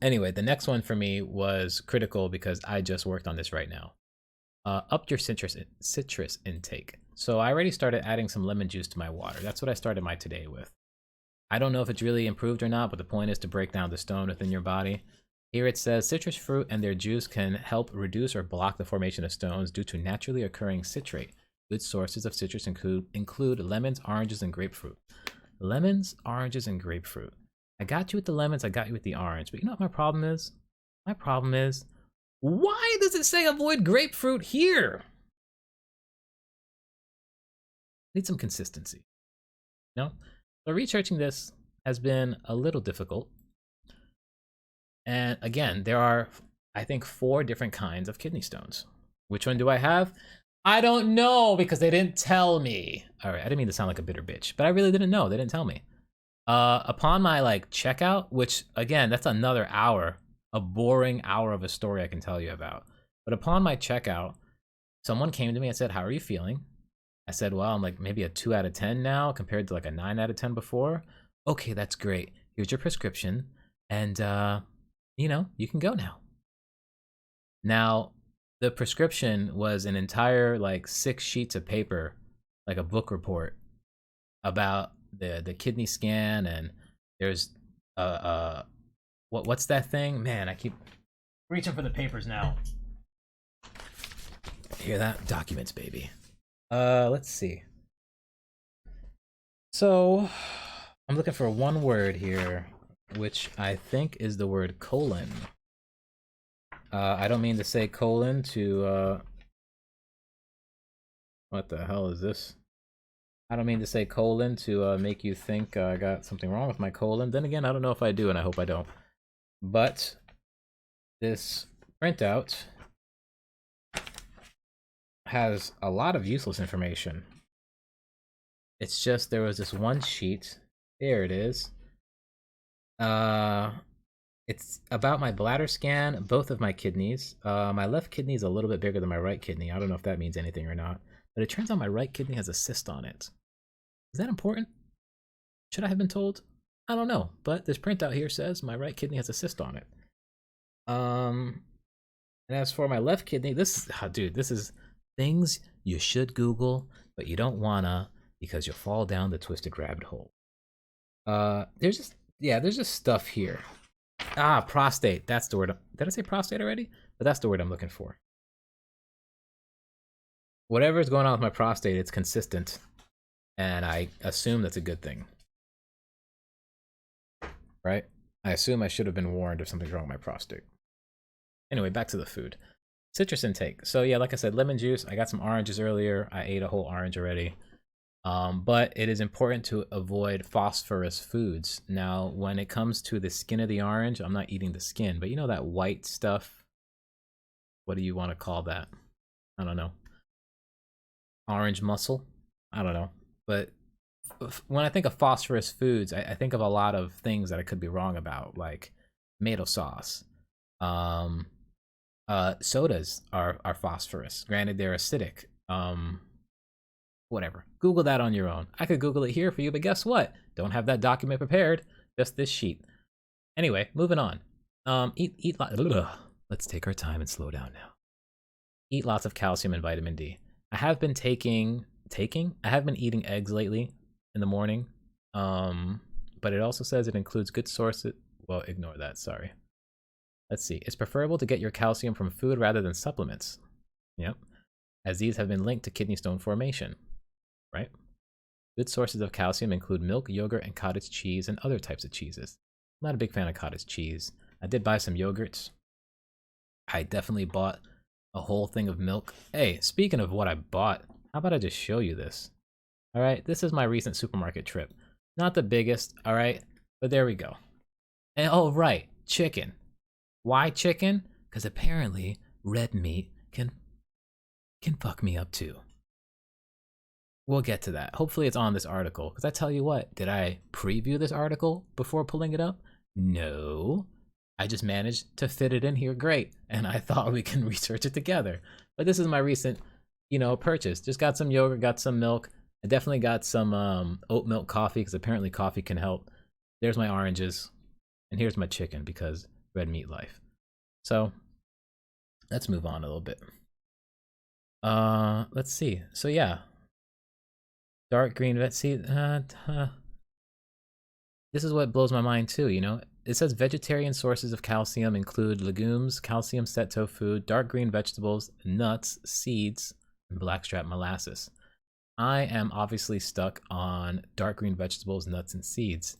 A: Anyway, the next one for me was critical because I just worked on this right now. Up your citrus intake. So I already started adding some lemon juice to my water. That's what I started my today with. I don't know if it's really improved or not, but the point is to break down the stone within your body. Here it says citrus fruit and their juice can help reduce or block the formation of stones due to naturally occurring citrate. Good sources of citrus include lemons, oranges, and grapefruit. Lemons, oranges, and grapefruit. I got you with the lemons, I got you with the orange, but you know what my problem is? My problem is, why does it say avoid grapefruit here? Need some consistency. No? So researching this has been a little difficult. And again, there are, I think, 4 different kinds of kidney stones. Which one do I have? I don't know because they didn't tell me. All right, I didn't mean to sound like a bitter bitch, but I really didn't know. They didn't tell me. Upon my checkout, which again, that's another hour, a boring hour of a story I can tell you about. But upon my checkout, someone came to me and said, "How are you feeling?" I said, "Well, I'm like maybe a 2 out of 10 now compared to like a 9 out of 10 before." "Okay, that's great. Here's your prescription, and you know, you can go now." Now, the prescription was an entire 6 sheets of paper, like a book report about the kidney scan, and there's what's that thing? Man, I keep reaching for the papers now. Hear that? Documents, baby. Let's see. So, I'm looking for one word here, which I think is the word colon. I don't mean to say colon to, what the hell is this? I don't mean to say colon to make you think I got something wrong with my colon. Then again, I don't know if I do, and I hope I don't. But this printout has a lot of useless information. It's just there was this one sheet. There it is. It's about my bladder scan, both of my kidneys. My left kidney is a little bit bigger than my right kidney. I don't know if that means anything or not. But it turns out my right kidney has a cyst on it. Is that important? Should I have been told? I don't know. But this printout here says my right kidney has a cyst on it. And as for my left kidney, this is things you should Google, but you don't wanna because you'll fall down the twisted rabbit hole. There's just stuff here. Prostate. That's the word. Did I say prostate already? But that's the word I'm looking for. Whatever's going on with my prostate, it's consistent. And I assume that's a good thing. Right? I assume I should have been warned if something's wrong with my prostate. Anyway, back to the food. Citrus intake. So yeah, like I said, lemon juice. I got some oranges earlier. I ate a whole orange already. But it is important to avoid phosphorus foods. Now, when it comes to the skin of the orange, I'm not eating the skin, but you know that white stuff? What do you want to call that? I don't know. Orange muscle? I don't know. But when I think of phosphorus foods, I think of a lot of things that I could be wrong about, like tomato sauce. Sodas are phosphorus. Granted, they're acidic. Whatever. Google that on your own. I could Google it here for you, but guess what? Don't have that document prepared. Just this sheet. Anyway, moving on. Eat let's take our time and slow down now. Eat lots of calcium and vitamin D. I have been I have been eating eggs lately in the morning. But it also says it includes good sources. Well, ignore that, sorry. Let's see. It's preferable to get your calcium from food rather than supplements. Yep. As these have been linked to kidney stone formation, right? Good sources of calcium include milk, yogurt, and cottage cheese, and other types of cheeses. I'm not a big fan of cottage cheese. I did buy some yogurts. I definitely bought a whole thing of milk. Hey, speaking of what I bought, how about I just show you this? All right, this is my recent supermarket trip. Not the biggest, all right, but there we go. And oh, right, chicken. Why chicken? Because apparently red meat can fuck me up too. We'll get to that. Hopefully it's on this article. Because I tell you what, did I preview this article before pulling it up? No. I just managed to fit it in here great. And I thought we can research it together. But this is my recent, purchase. Just got some yogurt, got some milk. I definitely got some oat milk coffee because apparently coffee can help. There's my oranges. And here's my chicken because red meat life. So let's move on a little bit. Let's see. So yeah. Dark green vet seed. This is what blows my mind too, It says vegetarian sources of calcium include legumes, calcium set tofu, dark green vegetables, nuts, seeds, and blackstrap molasses. I am obviously stuck on dark green vegetables, nuts, and seeds.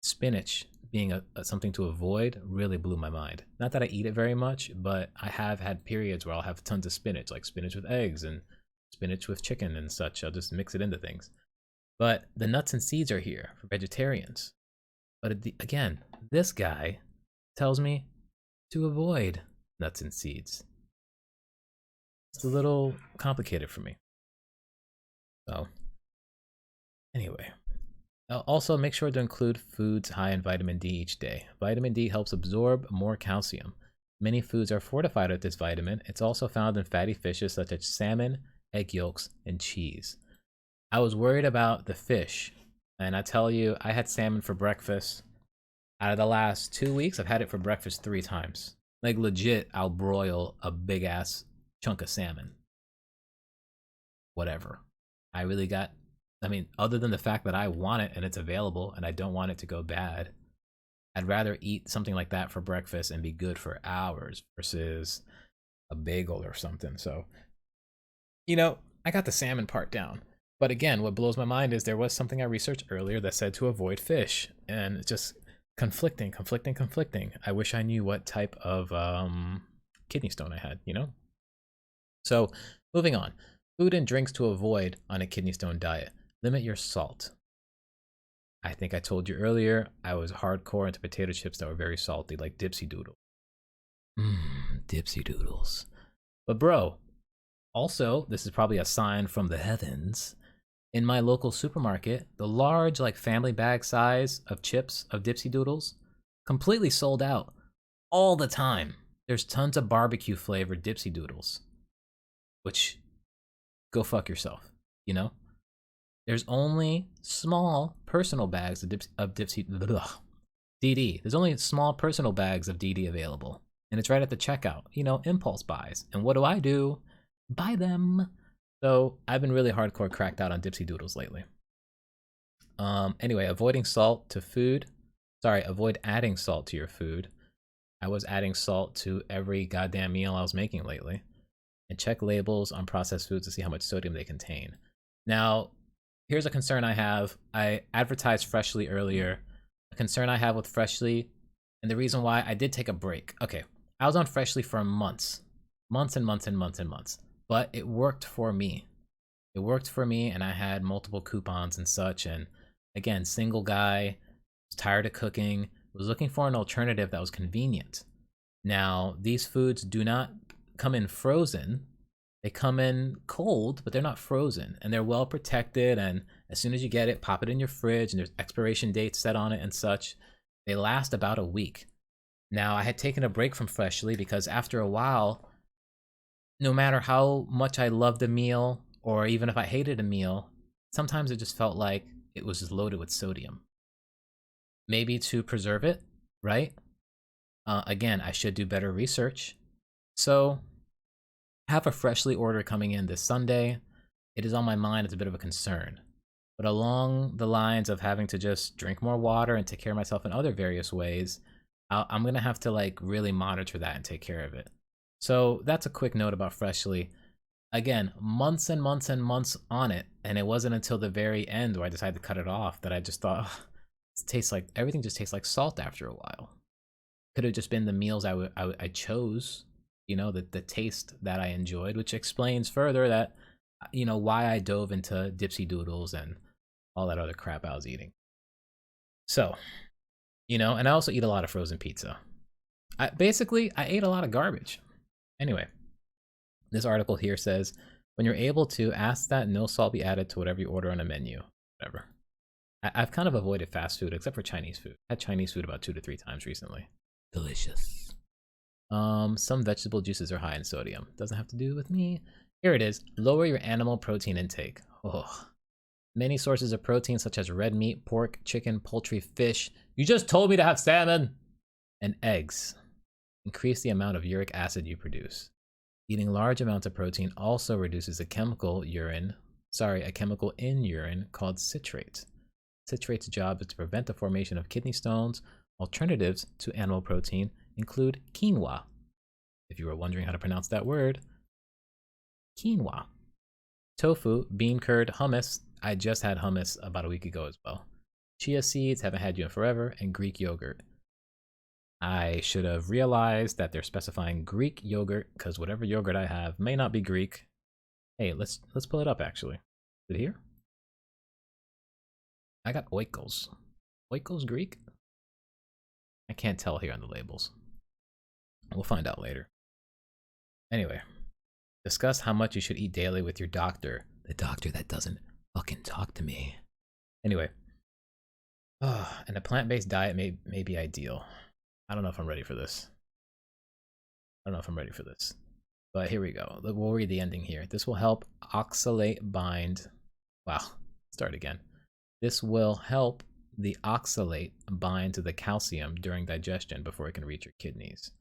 A: Spinach being something to avoid really blew my mind. Not that I eat it very much, but I have had periods where I'll have tons of spinach, like spinach with eggs and spinach with chicken and such. I'll just mix it into things. But the nuts and seeds are here for vegetarians. But again, this guy tells me to avoid nuts and seeds. It's a little complicated for me. So, anyway. Also, make sure to include foods high in vitamin D each day. Vitamin D helps absorb more calcium. Many foods are fortified with this vitamin. It's also found in fatty fishes such as salmon, egg yolks, and cheese. I was worried about the fish, and I tell you, I had salmon for breakfast. Out of the last 2 weeks, I've had it for breakfast 3 times. Like legit, I'll broil a big ass chunk of salmon. Whatever. Other than the fact that I want it and it's available and I don't want it to go bad, I'd rather eat something like that for breakfast and be good for hours versus a bagel or something. So, I got the salmon part down. But again, what blows my mind is there was something I researched earlier that said to avoid fish. And it's just conflicting. I wish I knew what type of kidney stone I had, So, moving on. Food and drinks to avoid on a kidney stone diet. Limit your salt. I think I told you earlier, I was hardcore into potato chips that were very salty, like Dipsy Doodle. Dipsy Doodles. But bro, also, this is probably a sign from the heavens. In my local supermarket, the large, family bag size of chips, of Dipsy Doodles, completely sold out. All the time. There's tons of barbecue flavored Dipsy Doodles. Which, go fuck yourself, There's only small personal bags of Dipsy DD. There's only small personal bags of DD available. And it's right at the checkout, impulse buys. And what do? Buy them. So I've been really hardcore cracked out on Dipsy Doodles lately. Anyway, avoid adding salt to your food. I was adding salt to every goddamn meal I was making lately. And check labels on processed foods to see how much sodium they contain. Now, here's a concern I have. I advertised Freshly earlier. A concern I have with Freshly, and the reason why I did take a break. Okay, I was on Freshly for months. Months. But it worked for me. And I had multiple coupons and such. And again, single guy, was tired of cooking, was looking for an alternative that was convenient. Now, these foods do not come in frozen. They come in cold, but they're not frozen, and they're well protected. And as soon as you get it, pop it in your fridge, and there's expiration dates set on it and such. They last about a week. Now, I had taken a break from Freshly because after a while, no matter how much I loved a meal, or even if I hated a meal, sometimes it just felt like it was just loaded with sodium. Maybe to preserve it, right? Again, I should do better research. So, I have a freshly order coming in this Sunday. It is on my mind. It's a bit of a concern. But along the lines of having to just drink more water and take care of myself in other various ways, I'm going to have to like really monitor that and take care of it. So that's a quick note about Freshly. Again, months and months and months on it, and it wasn't until the very end where I decided to cut it off that I just thought, it tastes like everything just tastes like salt after a while. Could have just been the meals I chose, you know, the taste that I enjoyed, which explains further that, you know, why I dove into Dipsy Doodles and all that other crap I was eating. So, you know, and I also eat a lot of frozen pizza. I ate a lot of garbage. Anyway, this article here says, when you're able to, ask that no salt be added to whatever you order on a menu. Whatever. I've kind of avoided fast food, except for Chinese food. I had Chinese food about 2 to 3 times recently. Delicious. Some vegetable juices are high in sodium. Doesn't have to do with me. Here it is. Lower your animal protein intake. Oh. Many sources of protein, such as red meat, pork, chicken, poultry, fish. You just told me to have salmon! And eggs. Increase the amount of uric acid you produce. Eating large amounts of protein also reduces a chemical in urine called citrate. Citrate's job is to prevent the formation of kidney stones. Alternatives to animal protein include quinoa. If you were wondering how to pronounce that word, quinoa. Tofu, bean curd, hummus. I just had hummus about a week ago as well. Chia seeds, haven't had you in forever, and Greek yogurt. I should have realized that they're specifying Greek yogurt because whatever yogurt I have may not be Greek. Hey, let's pull it up actually. Is it here? I got oikos. Oikos Greek? I can't tell here on the labels. We'll find out later. Anyway, discuss how much you should eat daily with your doctor. The doctor that doesn't fucking talk to me. Anyway. And a plant-based diet may be ideal. I don't know if I'm ready for this. But here we go. We'll read the ending here. This will help oxalate bind. Wow. Start again. This will help the oxalate bind to the calcium during digestion before it can reach your kidneys.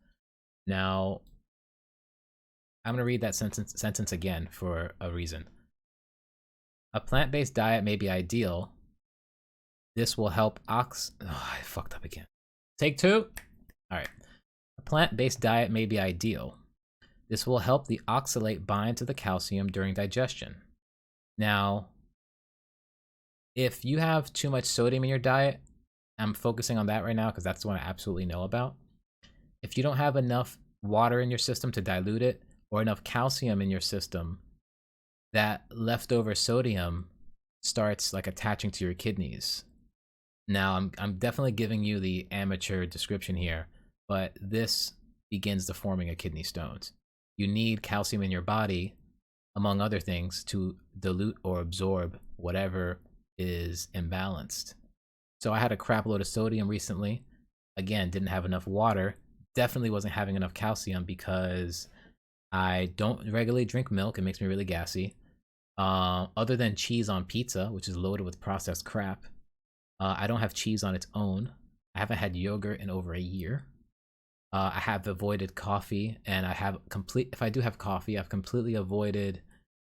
A: Now, I'm going to read that sentence again for a reason. A plant-based diet may be ideal. This will help I fucked up again. Take 2. All right. A plant-based diet may be ideal. This will help the oxalate bind to the calcium during digestion. Now, if you have too much sodium in your diet, I'm focusing on that right now because that's the one I absolutely know about. If you don't have enough water in your system to dilute it or enough calcium in your system, that leftover sodium starts like attaching to your kidneys. Now, I'm definitely giving you the amateur description here, but this begins the forming of kidney stones. You need calcium in your body, among other things, to dilute or absorb whatever is imbalanced. So I had a crap load of sodium recently. Again, didn't have enough water. Definitely wasn't having enough calcium because I don't regularly drink milk. It makes me really gassy. Other than cheese on pizza, which is loaded with processed crap, I don't have cheese on its own. I haven't had yogurt in over a year. I have avoided coffee, and if I do have coffee, I've completely avoided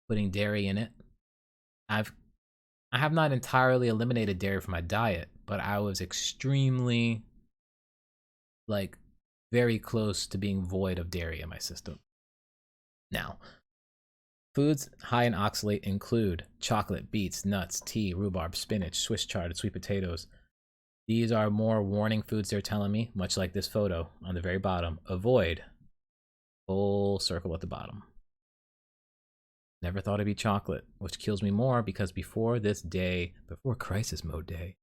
A: putting dairy in it. I have not entirely eliminated dairy from my diet, but I was extremely, like, very close to being void of dairy in my system. Now, foods high in oxalate include chocolate, beets, nuts, tea, rhubarb, spinach, Swiss chard, sweet potatoes. These are more warning foods they're telling me, much like this photo on the very bottom. Avoid. Full circle at the bottom. Never thought it'd be chocolate, which kills me more because before this day, before crisis mode day,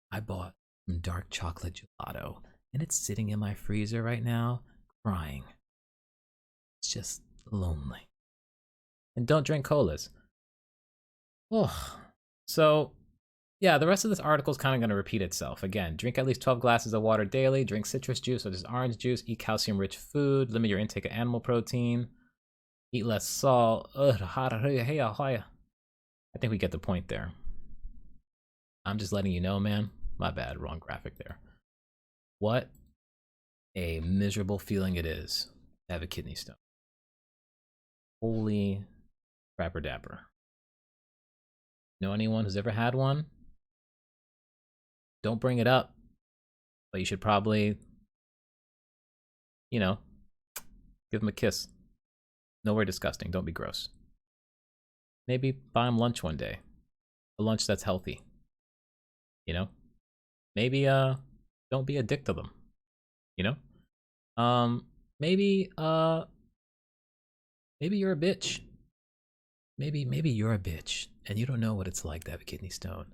A: I bought some dark chocolate gelato, and it's sitting in my freezer right now, crying. It's just lonely. And don't drink colas. Oh, so yeah, the rest of this article is kind of going to repeat itself. Again, drink at least 12 glasses of water daily, drink citrus juice such as orange juice, eat calcium-rich food, limit your intake of animal protein, eat less salt. I think we get the point there. I'm just letting you know, man. My bad, wrong graphic there. What a miserable feeling it is to have a kidney stone. Holy crapper dapper. Know anyone who's ever had one? Don't bring it up, but you should probably, you know, give them a kiss. Nowhere disgusting. Don't be gross. Maybe buy them lunch one day. A lunch that's healthy. You know? Maybe don't be a dick to them. You know? Maybe you're a bitch. Maybe you're a bitch and you don't know what it's like to have a kidney stone.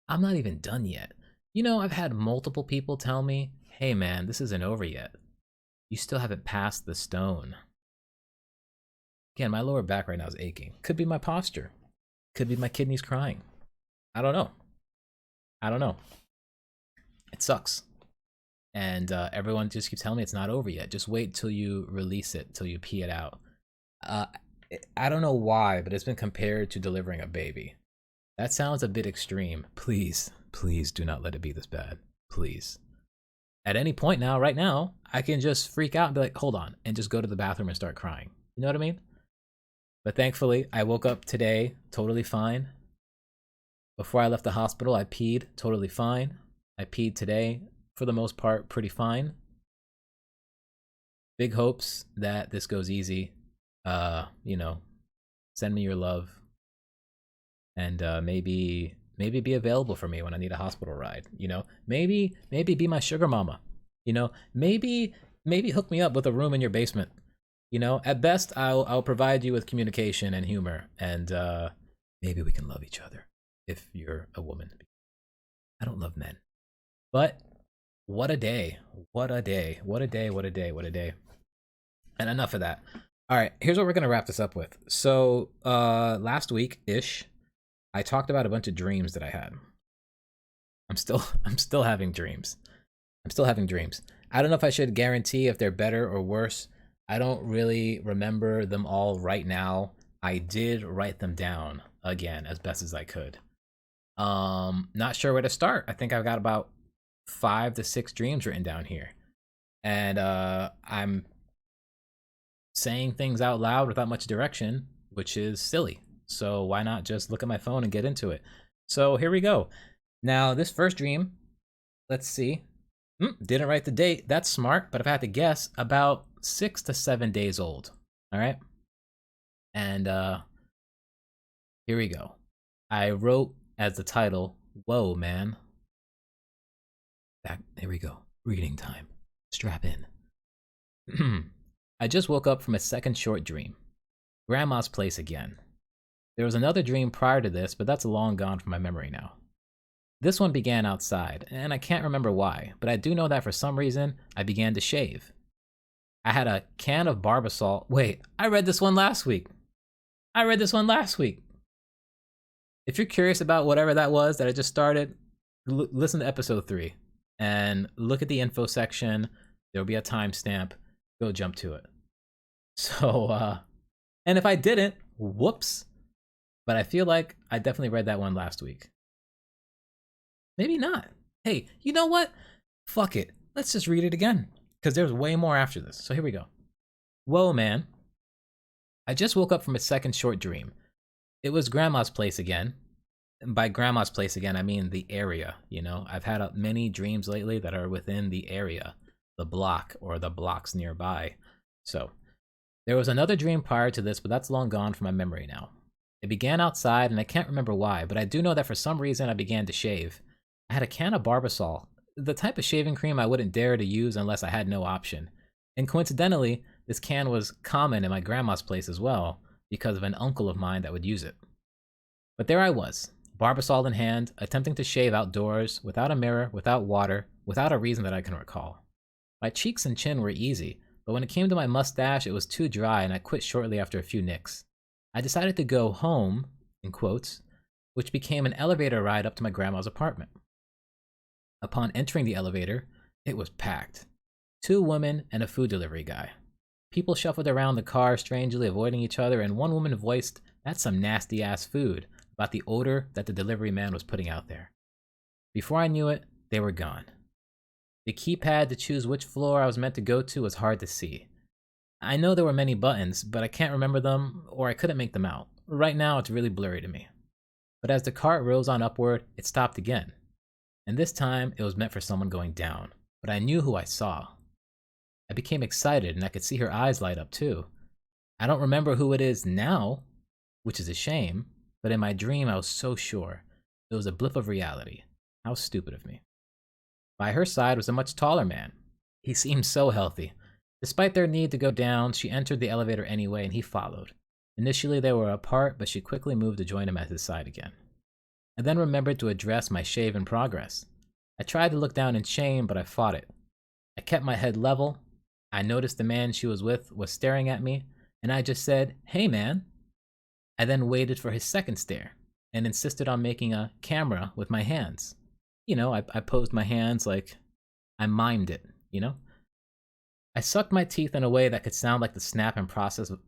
A: I'm not even done yet. You know, I've had multiple people tell me, "Hey man, this isn't over yet. You still haven't passed the stone." Again, my lower back right now is aching. Could be my posture. Could be my kidneys crying. I don't know. It sucks. And everyone just keeps telling me it's not over yet. Just wait till you release it, till you pee it out. I don't know why, but it's been compared to delivering a baby. That sounds a bit extreme. Please, please do not let it be this bad. Please. At any point now, right now, I can just freak out and be like, hold on, and just go to the bathroom and start crying. You know what I mean? But thankfully, I woke up today totally fine. Before I left the hospital, I peed totally fine. I peed today, for the most part, pretty fine. Big hopes that this goes easy. You know, send me your love. And maybe be available for me when I need a hospital ride. You know, maybe be my sugar mama. You know, maybe hook me up with a room in your basement. You know, at best I'll provide you with communication and humor, and maybe we can love each other if you're a woman. I don't love men, but what a day! What a day! What a day! What a day! What a day! And enough of that. All right, here's what we're gonna wrap this up with. So last week ish, I talked about a bunch of dreams that I had. I'm still having dreams. I'm still having dreams. I don't know if I should guarantee if they're better or worse. I don't really remember them all right now. I did write them down again as best as I could. Not sure where to start. I think I've got about 5 to 6 dreams written down here. And I'm saying things out loud without much direction, which is silly. So why not just look at my phone and get into it? So here we go. Now, this first dream, let's see. Didn't write the date. That's smart, but if I had to guess, about 6 to 7 days old. All right. And here we go. I wrote as the title, "Whoa, man." Here we go. Reading time. Strap in. I just woke up from a second short dream. Grandma's place again. There was another dream prior to this, but that's long gone from my memory now. This one began outside, and I can't remember why, but I do know that for some reason, I began to shave. I had a can of Barbosol. Wait, I read this one last week. If you're curious about whatever that was that I just started, listen to episode 3 and look at the info section. There'll be a timestamp. Go jump to it. So, and if I didn't, whoops. But I feel like I definitely read that one last week. Maybe not. Hey, you know what? Fuck it. Let's just read it again, because there's way more after this. So here we go. Whoa, man. I just woke up from a second short dream. It was Grandma's place again. And by Grandma's place again, I mean the area, you know? I've had many dreams lately that are within the area, the block, or the blocks nearby. So, there was another dream prior to this, but that's long gone from my memory now. It began outside, and I can't remember why, but I do know that for some reason I began to shave. I had a can of Barbosol, the type of shaving cream I wouldn't dare to use unless I had no option. And coincidentally, this can was common in my grandma's place as well, because of an uncle of mine that would use it. But there I was, Barbosol in hand, attempting to shave outdoors, without a mirror, without water, without a reason that I can recall. My cheeks and chin were easy, but when it came to my mustache, it was too dry and I quit shortly after a few nicks. I decided to go home, in quotes, which became an elevator ride up to my grandma's apartment. Upon entering the elevator, it was packed. 2 women and a food delivery guy. People shuffled around the car, strangely avoiding each other, and one woman voiced, "That's some nasty-ass food," about the odor that the delivery man was putting out there. Before I knew it, they were gone. The keypad to choose which floor I was meant to go to was hard to see. I know there were many buttons, but I can't remember them or I couldn't make them out. Right now, it's really blurry to me. But as the cart rose on upward, it stopped again. And this time, it was meant for someone going down. But I knew who I saw. I became excited and I could see her eyes light up too. I don't remember who it is now, which is a shame, but in my dream I was so sure. It was a blip of reality. How stupid of me. By her side was a much taller man. He seemed so healthy. Despite their need to go down, she entered the elevator anyway and he followed. Initially they were apart, but she quickly moved to join him at his side again. I then remembered to address my shave in progress. I tried to look down in shame, but I fought it. I kept my head level. I noticed the man she was with was staring at me, and I just said, "Hey man." I then waited for his second stare, and insisted on making a camera with my hands. I posed my hands like I mimed it, I sucked my teeth in a way that could sound like the snap and process of...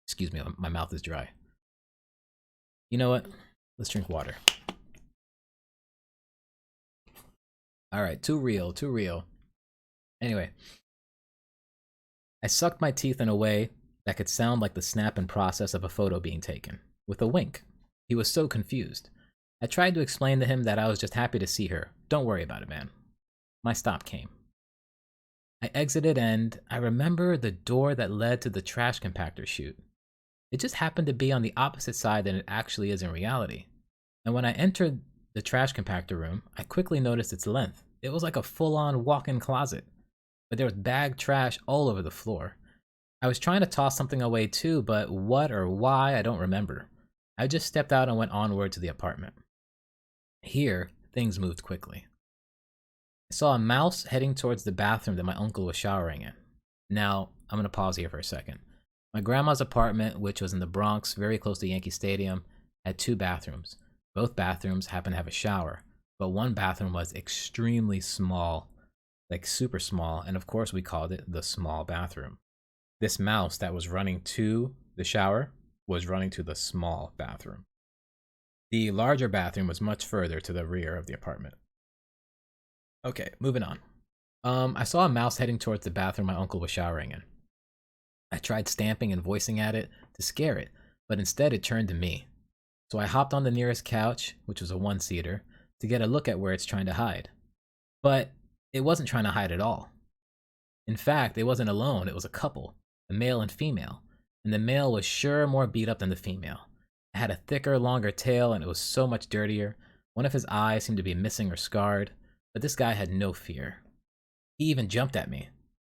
A: Excuse me, my mouth is dry. You know what? Let's drink water. Alright, too real. Anyway, I sucked my teeth in a way that could sound like the snap and process of a photo being taken, with a wink. He was so confused. I tried to explain to him that I was just happy to see her. Don't worry about it, man. My stop came. I exited and I remember the door that led to the trash compactor chute. It just happened to be on the opposite side than it actually is in reality. And when I entered the trash compactor room, I quickly noticed its length. It was like a full-on walk-in closet. But there was bagged trash all over the floor. I was trying to toss something away too, but what or why, I don't remember. I just stepped out and went onward to the apartment. Here, things moved quickly. I saw a mouse heading towards the bathroom that my uncle was showering in. Now, I'm going to pause here for a second. My grandma's apartment, which was in the Bronx, very close to Yankee Stadium, had 2 bathrooms. Both bathrooms happened to have a shower, but one bathroom was extremely small, like super small, and of course we called it the small bathroom. This mouse that was running to the shower was running to the small bathroom. The larger bathroom was much further to the rear of the apartment. Okay, moving on. I saw a mouse heading towards the bathroom my uncle was showering in. I tried stamping and voicing at it to scare it, but instead it turned to me. So I hopped on the nearest couch, which was a 1-seater, to get a look at where it's trying to hide. But it wasn't trying to hide at all. In fact, it wasn't alone, it was a couple, a male and female, and the male was sure more beat up than the female. It had a thicker, longer tail, and it was so much dirtier. One of his eyes seemed to be missing or scarred, but this guy had no fear. He even jumped at me.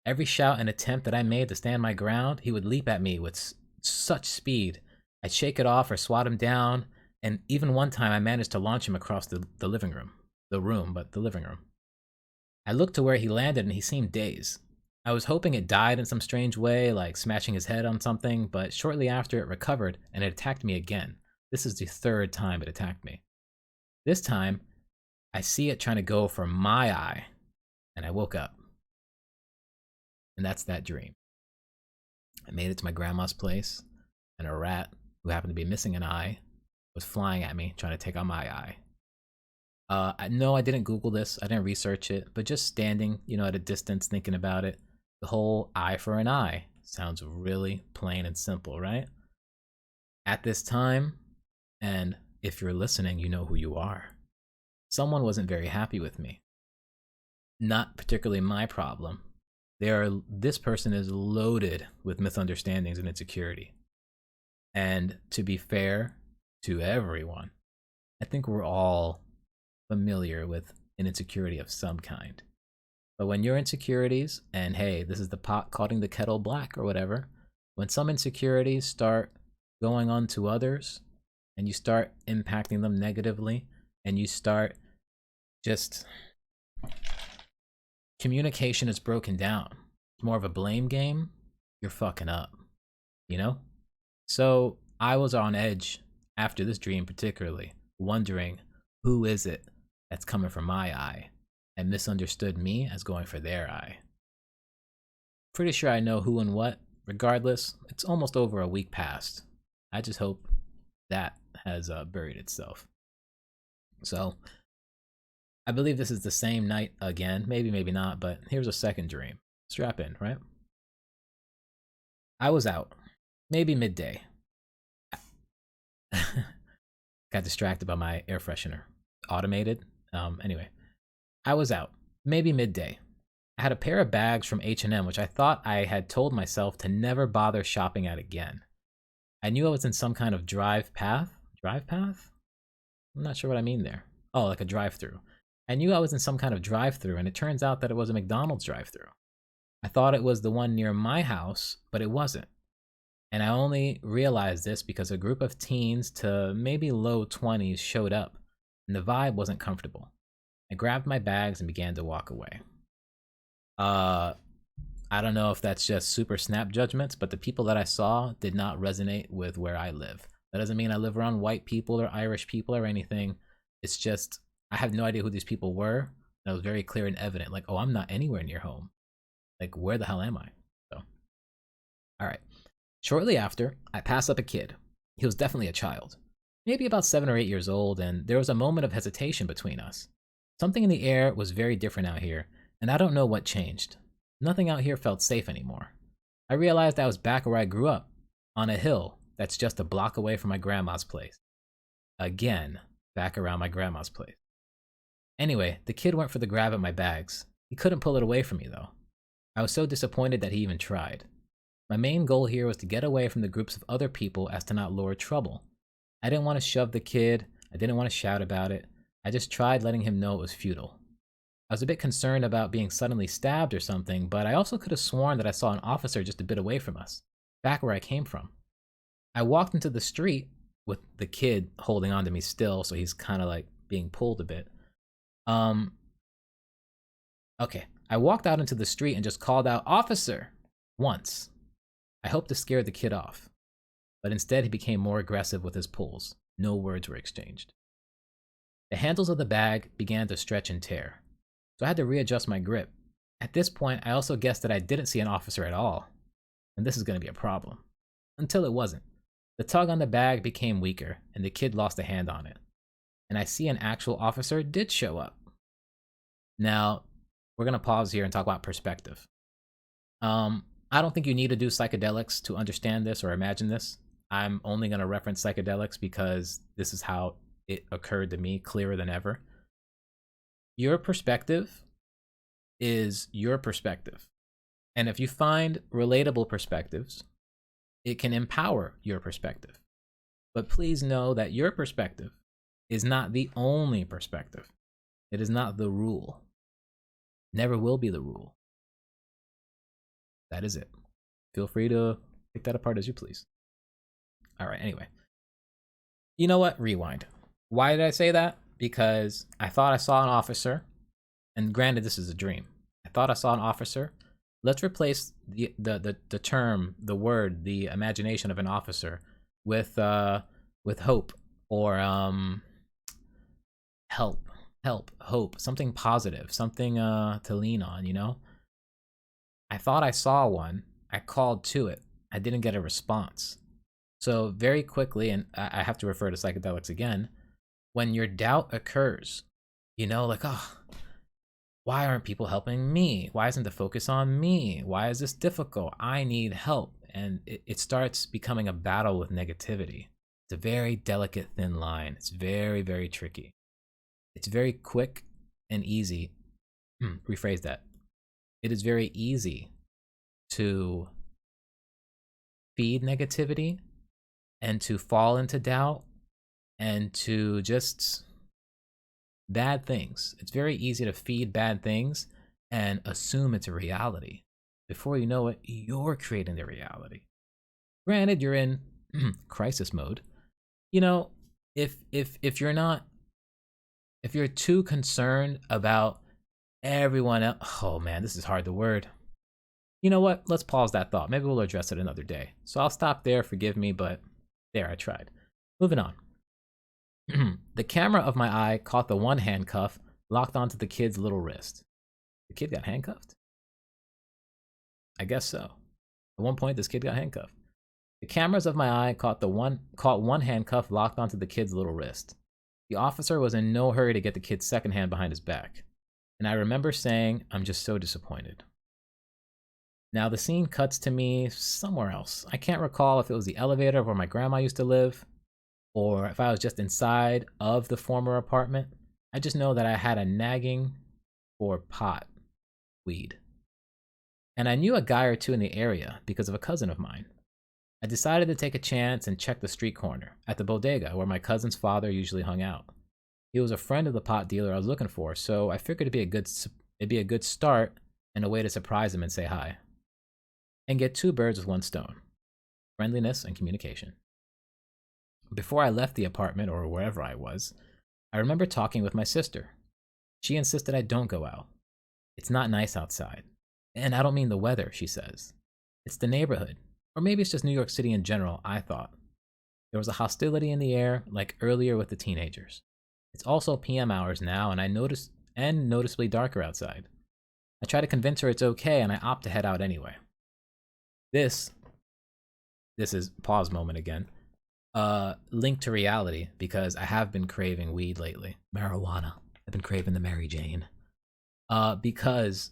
A: Every shout and attempt that I made to stand my ground, he would leap at me with such speed. I'd shake it off or swat him down, and even one time I managed to launch him across the living room. The living room. I looked to where he landed and he seemed dazed. I was hoping it died in some strange way, like smashing his head on something, but shortly after it recovered and it attacked me again. This is the 3rd time it attacked me. This time, I see it trying to go for my eye, and I woke up. And that's that dream. I made it to my grandma's place, and a rat, who happened to be missing an eye, was flying at me, trying to take out my eye. No, I didn't Google this, I didn't research it, but just standing, at a distance thinking about it, the whole eye for an eye sounds really plain and simple, right? At this time, and if you're listening, you know who you are. Someone wasn't very happy with me. Not particularly my problem. This person is loaded with misunderstandings and insecurity. And to be fair to everyone, I think we're all familiar with an insecurity of some kind. But when your insecurities, and hey, this is the pot calling the kettle black or whatever, when some insecurities start going on to others, and you start impacting them negatively, and you start just... communication is broken down. It's more of a blame game. You're fucking up, So I was on edge after this dream particularly, wondering who is it that's coming for my eye and misunderstood me as going for their eye. Pretty sure I know who and what. Regardless, it's almost over a week past. I just hope that has buried itself. So I believe this is the same night again. Maybe, maybe not, but here's a second dream. Strap in, right? I was out, maybe midday. Got distracted by my air freshener. Automated. Anyway, I was out, maybe midday. I had a pair of bags from H&M, which I thought I had told myself to never bother shopping at again. I knew I was in some kind of drive path. Drive path? I'm not sure what I mean there. Oh, like a drive-through. I knew I was in some kind of drive-through, and it turns out that it was a McDonald's drive-through. I thought it was the one near my house, but it wasn't. And I only realized this because a group of teens to maybe low 20s showed up, and the vibe wasn't comfortable. I grabbed my bags and began to walk away. I don't know if that's just super snap judgments, but the people that I saw did not resonate with where I live. That doesn't mean I live around white people or Irish people or anything. It's just, I have no idea who these people were. And it was very clear and evident, like, oh, I'm not anywhere near home. Like, where the hell am I? So, all right. Shortly after, I passed up a kid. He was definitely a child, maybe about 7 or 8 years old, and there was a moment of hesitation between us. Something in the air was very different out here, and I don't know what changed. Nothing out here felt safe anymore. I realized I was back where I grew up, on a hill that's just a block away from my grandma's place. Again, back around my grandma's place. Anyway, the kid went for the grab at my bags. He couldn't pull it away from me, though. I was so disappointed that he even tried. My main goal here was to get away from the groups of other people as to not lure trouble. I didn't want to shove the kid. I didn't want to shout about it. I just tried letting him know it was futile. I was a bit concerned about being suddenly stabbed or something, but I also could have sworn that I saw an officer just a bit away from us, back where I came from. I walked into the street with the kid holding on to me still, so he's kind of like being pulled a bit. Okay. I walked out into the street and just called out, "Officer!" once. I hoped to scare the kid off, but instead he became more aggressive with his pulls. No words were exchanged. The handles of the bag began to stretch and tear, so I had to readjust my grip. At this point, I also guessed that I didn't see an officer at all, and this is going to be a problem. Until it wasn't. The tug on the bag became weaker, and the kid lost a hand on it. And I see an actual officer did show up. Now, we're going to pause here and talk about perspective. I don't think you need to do psychedelics to understand this or imagine this. I'm only going to reference psychedelics because this is how it occurred to me clearer than ever. Your perspective is your perspective. And if you find relatable perspectives, it can empower your perspective. But please know that your perspective is not the only perspective. It is not the rule. Never will be the rule. That is it. Feel free to pick that apart as you please. All right, anyway. You know what? Rewind. Why did I say that? Because I thought I saw an officer, and granted, this is a dream. I thought I saw an officer. Let's replace the term, the word, the imagination of an officer with hope or help, hope, something positive, something to lean on, you know? I thought I saw one. I called to it. I didn't get a response. So very quickly, and I have to refer to psychedelics again, when your doubt occurs, you know, like, oh, why aren't people helping me? Why isn't the focus on me? Why is this difficult? I need help. And it starts becoming a battle with negativity. It's a very delicate, thin line. It's very, very tricky. It's very quick and easy. Rephrase that. It is very easy to feed negativity and to fall into doubt and to just bad things. It's very easy to feed bad things and assume it's a reality. Before you know it, you're creating the reality. Granted, you're in crisis mode. You know, if you're too concerned about everyone else, oh man, this is hard to word. You know what? Let's pause that thought. Maybe we'll address it another day. So I'll stop there. Forgive me, but there, I tried. Moving on. The camera of my eye caught the one handcuff locked onto the kid's little wrist. The kid got handcuffed? I guess so. At one point, this kid got handcuffed. The cameras of my eye caught one handcuff locked onto the kid's little wrist. The officer was in no hurry to get the kid secondhand behind his back, and I remember saying, I'm just so disappointed. Now the scene cuts to me somewhere else. I can't recall if it was the elevator where my grandma used to live, or if I was just inside of the former apartment. I just know that I had a nagging for pot weed. And I knew a guy or two in the area because of a cousin of mine. I decided to take a chance and check the street corner at the bodega where my cousin's father usually hung out. He was a friend of the pot dealer I was looking for, so I figured it'd be a good start and a way to surprise him and say hi. And get two birds with one stone: friendliness and communication. Before I left the apartment or wherever I was, I remember talking with my sister. She insisted I don't go out. It's not nice outside. And I don't mean the weather, she says. It's the neighborhood. Or maybe it's just New York City in general, I thought. There was a hostility in the air, like earlier with the teenagers. It's also PM hours now, and noticeably darker outside. I try to convince her it's okay, and I opt to head out anyway. This is pause moment again. Linked to reality, because I have been craving weed lately. Marijuana. I've been craving the Mary Jane. Because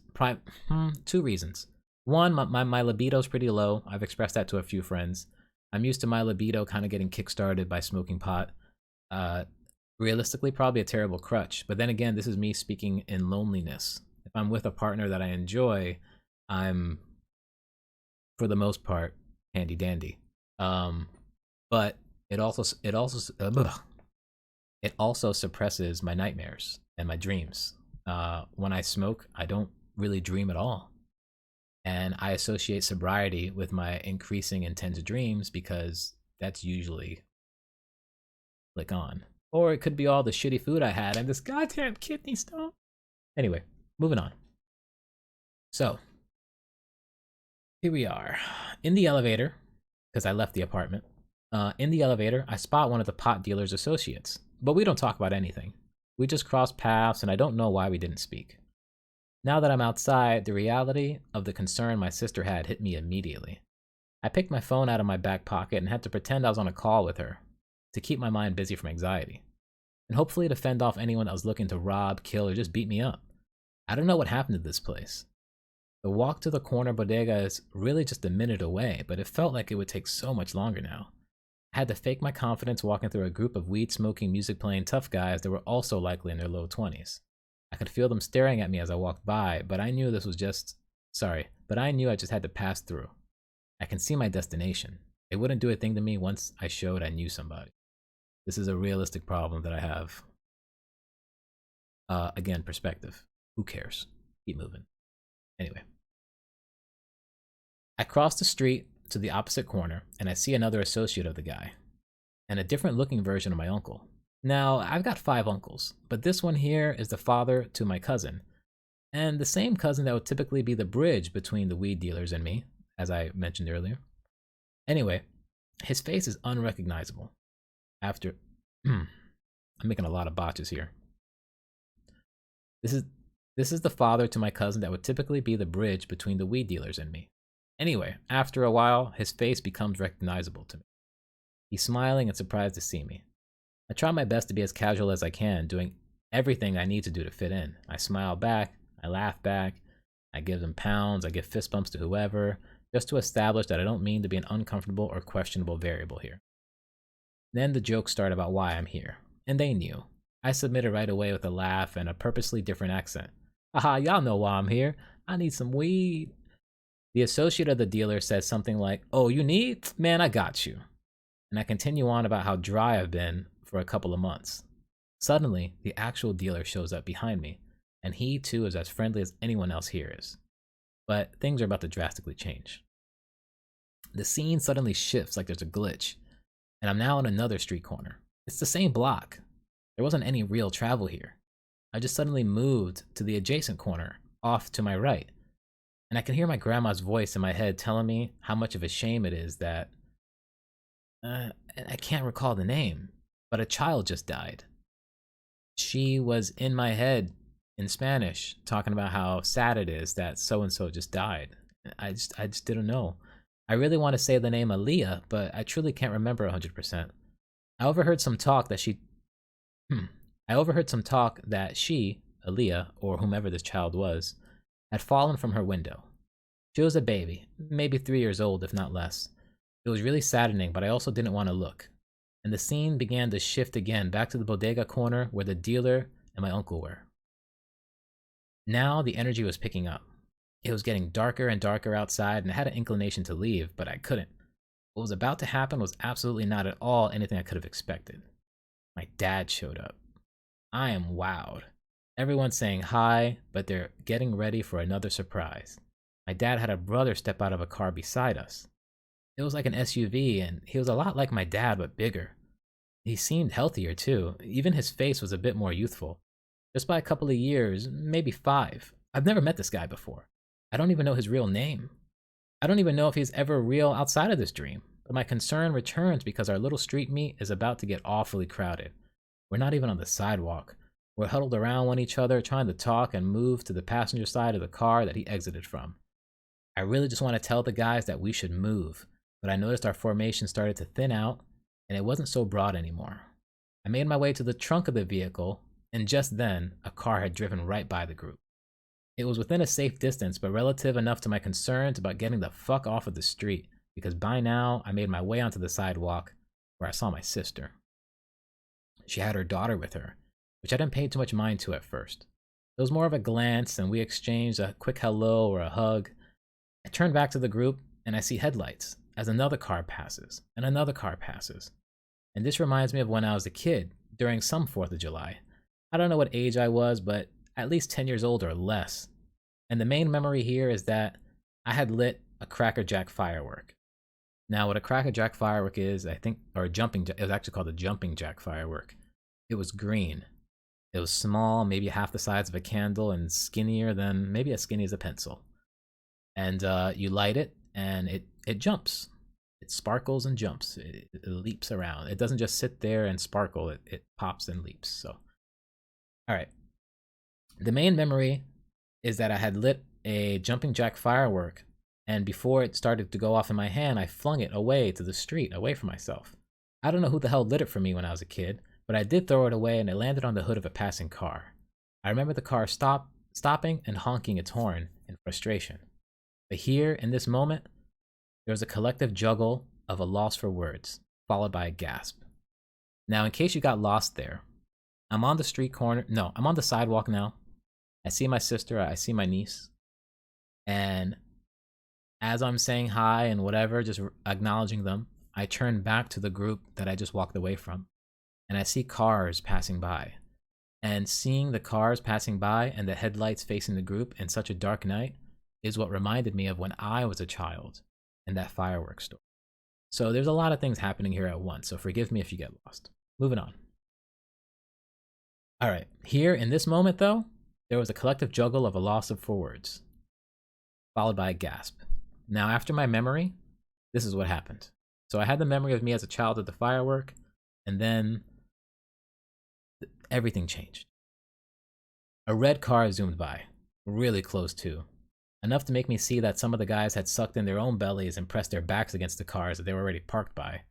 A: two reasons. One, my libido's pretty low. I've expressed that to a few friends. I'm used to my libido kind of getting kickstarted by smoking pot. Realistically, probably a terrible crutch. But then again, this is me speaking in loneliness. If I'm with a partner that I enjoy, I'm, for the most part, handy dandy. But it also suppresses my nightmares and my dreams. When I smoke, I don't really dream at all. And I associate sobriety with my increasing intense dreams because that's usually click on. Or it could be all the shitty food I had and this goddamn kidney stone. Anyway, moving on. So, here we are. In the elevator, because I left the apartment. In the elevator, I spot one of the pot dealer's associates. But we don't talk about anything. We just crossed paths, and I don't know why we didn't speak. Now that I'm outside, the reality of the concern my sister had hit me immediately. I picked my phone out of my back pocket and had to pretend I was on a call with her to keep my mind busy from anxiety, and hopefully to fend off anyone that was looking to rob, kill, or just beat me up. I don't know what happened to this place. The walk to the corner bodega is really just a minute away, but it felt like it would take so much longer now. I had to fake my confidence walking through a group of weed-smoking, music-playing tough guys that were also likely in their low 20s. I could feel them staring at me as I walked by, but I knew I just had to pass through. I can see my destination. It wouldn't do a thing to me once I showed I knew somebody. This is a realistic problem that I have. Again, perspective. Who cares? Keep moving. Anyway. I cross the street to the opposite corner, and I see another associate of the guy, and a different looking version of my uncle. Now, I've got 5 uncles, but this one here is the father to my cousin, and the same cousin that would typically be the bridge between the weed dealers and me, as I mentioned earlier. Anyway, his face is unrecognizable. After, I'm making a lot of botches here. This is the father to my cousin that would typically be the bridge between the weed dealers and me. Anyway, after a while, his face becomes recognizable to me. He's smiling and surprised to see me. I try my best to be as casual as I can, doing everything I need to do to fit in. I smile back, I laugh back, I give them pounds, I give fist bumps to whoever, just to establish that I don't mean to be an uncomfortable or questionable variable here. Then the jokes start about why I'm here, and they knew. I submitted right away with a laugh and a purposely different accent. Haha, y'all know why I'm here. I need some weed. The associate of the dealer says something like, "Oh, you need? Man, I got you." And I continue on about how dry I've been for a couple of months. Suddenly, the actual dealer shows up behind me, and he too is as friendly as anyone else here is. But things are about to drastically change. The scene suddenly shifts like there's a glitch, and I'm now on another street corner. It's the same block. There wasn't any real travel here. I just suddenly moved to the adjacent corner, off to my right. And I can hear my grandma's voice in my head telling me how much of a shame it is that I can't recall the name, but a child just died. She was in my head in Spanish talking about how sad it is that so-and-so just died. I just didn't know. I really want to say the name Aaliyah, but I truly can't remember 100%. I overheard some talk that she Hmm. I overheard some talk that she, Aaliyah, or whomever this child was, had fallen from her window. She was a baby, maybe 3 years old, if not less. It was really saddening, but I also didn't want to look. And the scene began to shift again back to the bodega corner where the dealer and my uncle were. Now the energy was picking up. It was getting darker and darker outside, and I had an inclination to leave, but I couldn't. What was about to happen was absolutely not at all anything I could have expected. My dad showed up. I am wowed. Everyone's saying hi, but they're getting ready for another surprise. My dad had a brother step out of a car beside us. It was like an SUV, and he was a lot like my dad, but bigger. He seemed healthier, too. Even his face was a bit more youthful. Just by a couple of years, maybe 5. I've never met this guy before. I don't even know his real name. I don't even know if he's ever real outside of this dream. But my concern returns because our little street meet is about to get awfully crowded. We're not even on the sidewalk. We're huddled around one each other, trying to talk and move to the passenger side of the car that he exited from. I really just want to tell the guys that we should move, but I noticed our formation started to thin out and it wasn't so broad anymore. I made my way to the trunk of the vehicle, and just then, a car had driven right by the group. It was within a safe distance, but relative enough to my concerns about getting the fuck off of the street, because by now I made my way onto the sidewalk where I saw my sister. She had her daughter with her, which I didn't pay too much mind to at first. It was more of a glance, and we exchanged a quick hello or a hug. I turn back to the group, and I see headlights as another car passes, and another car passes. And this reminds me of when I was a kid, during some 4th of July. I don't know what age I was, but at least 10 years old or less. And the main memory here is that I had lit a Cracker Jack firework. Now, what a Cracker Jack firework is, I think, or a it was actually called a jumping jack firework. It was green. It was small, maybe half the size of a candle, and skinnier than maybe as skinny as a pencil. And you light it, and it jumps. It sparkles and jumps. It leaps around. It doesn't just sit there and sparkle. It pops and leaps. So, all right. The main memory is that I had lit a jumping jack firework, and before it started to go off in my hand, I flung it away to the street, away from myself. I don't know who the hell lit it for me when I was a kid, but I did throw it away, and it landed on the hood of a passing car. I remember the car stopping and honking its horn in frustration. But here, in this moment, there was a collective juggle of a loss for words, followed by a gasp. Now, in case you got lost there, I'm on the street corner. No, I'm on the sidewalk now. I see my sister, I see my niece. And as I'm saying hi and whatever, just acknowledging them, I turn back to the group that I just walked away from. And I see cars passing by. And seeing the cars passing by and the headlights facing the group in such a dark night is what reminded me of when I was a child in that fireworks store. So there's a lot of things happening here at once, so forgive me if you get lost. Moving on. All right, here in this moment though, there was a collective juggle of a loss of 4 words, followed by a gasp. Now after my memory, this is what happened. So I had the memory of me as a child at the firework, and then everything changed. A red car zoomed by, really close too. Enough to make me see that some of the guys had sucked in their own bellies and pressed their backs against the cars that they were already parked by.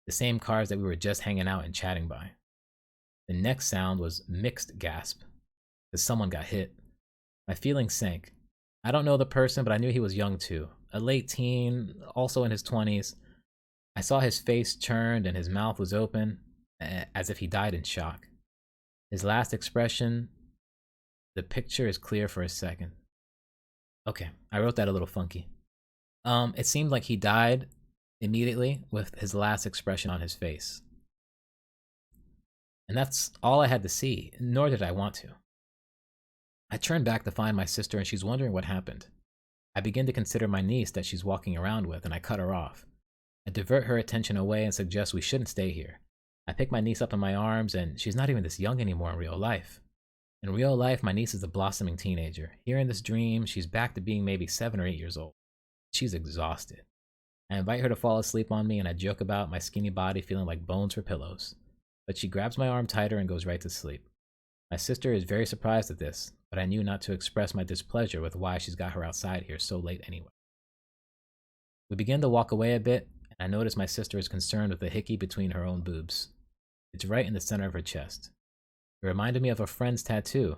A: The same cars that we were just hanging out and chatting by. The next sound was mixed gasp, as someone got hit. My feelings sank. I don't know the person, but I knew he was young too. A late teen, also in his 20s. I saw his face turned and his mouth was open, as if he died in shock. His last expression, the picture is clear for a second. Okay, I wrote that a little funky. It seemed like he died immediately with his last expression on his face. And that's all I had to see, nor did I want to. I turned back to find my sister, and she's wondering what happened. I begin to consider my niece that she's walking around with, and I cut her off. I divert her attention away and suggest we shouldn't stay here. I pick my niece up in my arms, and she's not even this young anymore in real life. In real life, my niece is a blossoming teenager. Here in this dream, she's back to being maybe 7 or 8 years old. She's exhausted. I invite her to fall asleep on me, and I joke about my skinny body feeling like bones for pillows. But she grabs my arm tighter and goes right to sleep. My sister is very surprised at this, but I knew not to express my displeasure with why she's got her outside here so late anyway. We begin to walk away a bit, and I notice my sister is concerned with the hickey between her own boobs. It's right in the center of her chest. It reminded me of a friend's tattoo.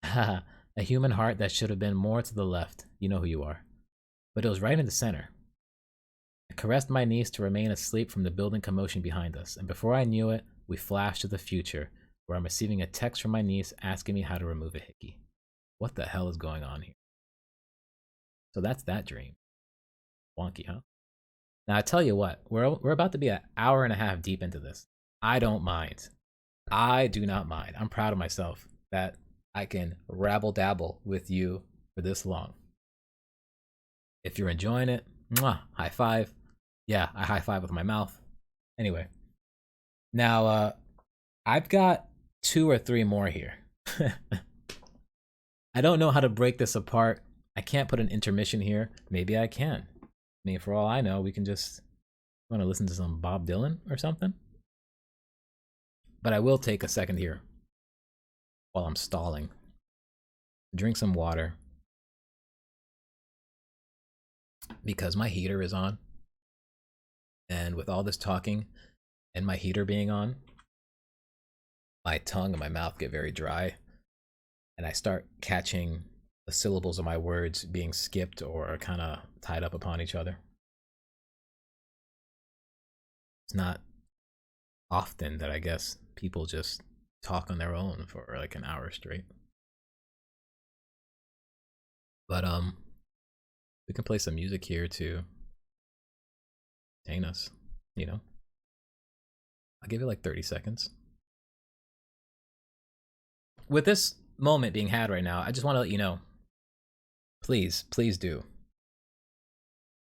A: Haha, a human heart that should have been more to the left. You know who you are. But it was right in the center. I caressed my niece to remain asleep from the building commotion behind us, and before I knew it, we flashed to the future, where I'm receiving a text from my niece asking me how to remove a hickey. What the hell is going on here? So that's that dream. Wonky, huh? Now I tell you what, we're about to be an hour and a half deep into this. I don't mind. I do not mind. I'm proud of myself that I can rabble dabble with you for this long. If you're enjoying it, mwah, high five. Yeah, I high five with my mouth. Anyway, now I've got 2 or 3 more here. I don't know how to break this apart. I can't put an intermission here. Maybe I can. I mean, for all I know, we can just want to listen to some Bob Dylan or something. But I will take a second here while I'm stalling. Drink some water. Because my heater is on. And with all this talking and my heater being on, my tongue and my mouth get very dry. And I start catching the syllables of my words being skipped or kind of tied up upon each other. It's not often that I guess people just talk on their own for like an hour straight. But we can play some music here to entertain us, you know. I'll give you like 30 seconds. With this moment being had right now, I just want to let you know, please do.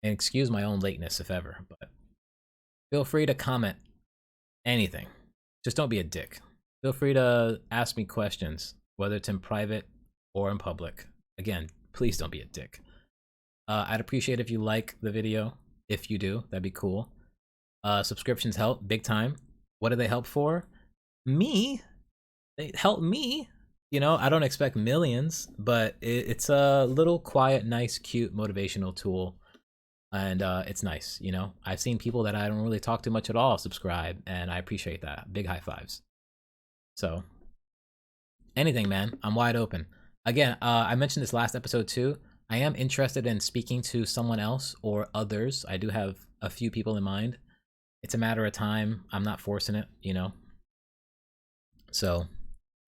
A: And excuse my own lateness if ever, but feel free to comment anything. Just don't be a dick. Feel free to ask me questions, whether it's in private or in public. Again, please don't be a dick. I'd appreciate if you like the video. If you do, that'd be cool. Subscriptions help big time. What do they help for? Me. They help me. You know, I don't expect millions, but it's a little quiet, nice, cute, motivational tool. And it's nice, you know. I've seen people that I don't really talk to much at all subscribe, and I appreciate that. Big high fives. So, anything, man. I'm wide open. Again, I mentioned this last episode too. I am interested in speaking to someone else or others. I do have a few people in mind. It's a matter of time. I'm not forcing it, you know. So,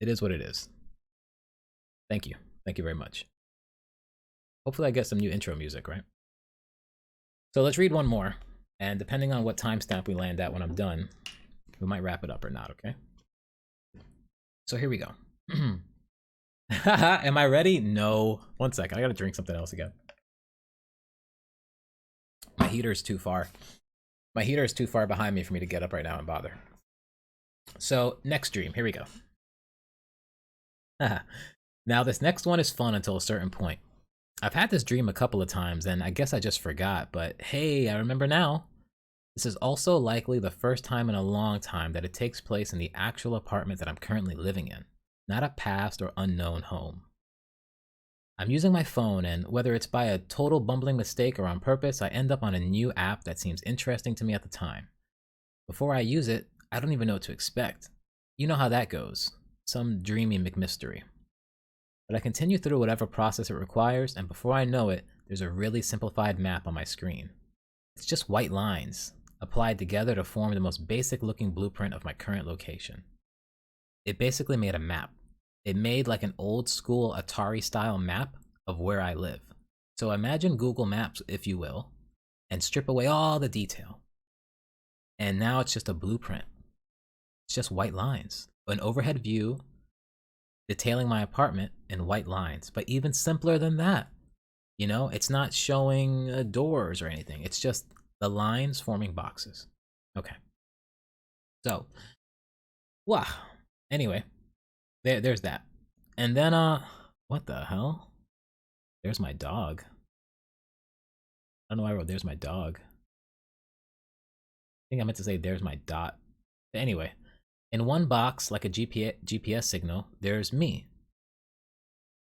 A: it is what it is. Thank you. Thank you very much. Hopefully I get some new intro music, right? So let's read one more. And depending on what timestamp we land at when I'm done, we might wrap it up or not, okay? So here we go. Am I ready? No. One second. I gotta drink something else again. My heater is too far. My heater is too far behind me for me to get up right now and bother. So, next dream. Here we go. Now, this next one is fun until a certain point. I've had this dream a couple of times, and I guess I just forgot, but hey, I remember now. This is also likely the first time in a long time that it takes place in the actual apartment that I'm currently living in, not a past or unknown home. I'm using my phone, and whether it's by a total bumbling mistake or on purpose, I end up on a new app that seems interesting to me at the time. Before I use it, I don't even know what to expect. You know how that goes. Some dreamy McMystery. But I continue through whatever process it requires, and before I know it, there's a really simplified map on my screen. It's just white lines, applied together to form the most basic looking blueprint of my current location. It basically made a map. It made like an old school Atari style map of where I live. So imagine Google Maps, if you will, and strip away all the detail. And now it's just a blueprint. It's just white lines. An overhead view detailing my apartment in white lines, but even simpler than that. You know, it's not showing doors or anything. It's just the lines forming boxes. Okay. So, wow. Anyway, there's that. And then, what the hell? There's my dog. I don't know why I wrote there's my dog. I think I meant to say there's my dot. But anyway, in one box, like a GPS signal, there's me.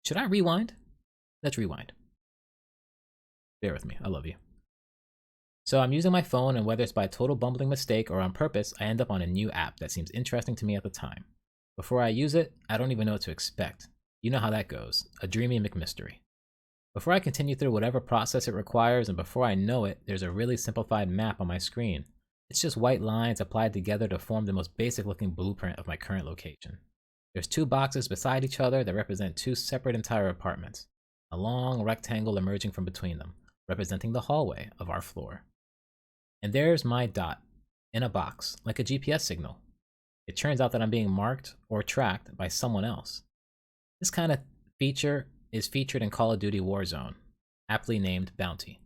A: Should I rewind? Let's rewind. Bear with me. I love you. So I'm using my phone, and whether it's by a total bumbling mistake or on purpose, I end up on a new app that seems interesting to me at the time. Before I use it, I don't even know what to expect. You know how that goes, a dreamy McMystery. Before I continue through whatever process it requires, and before I know it, there's a really simplified map on my screen. It's just white lines applied together to form the most basic looking blueprint of my current location. There's two boxes beside each other that represent two separate entire apartments, a long rectangle emerging from between them, representing the hallway of our floor. And there's my dot, in a box, like a GPS signal. It turns out that I'm being marked or tracked by someone else. This kind of feature is featured in Call of Duty Warzone, aptly named Bounty.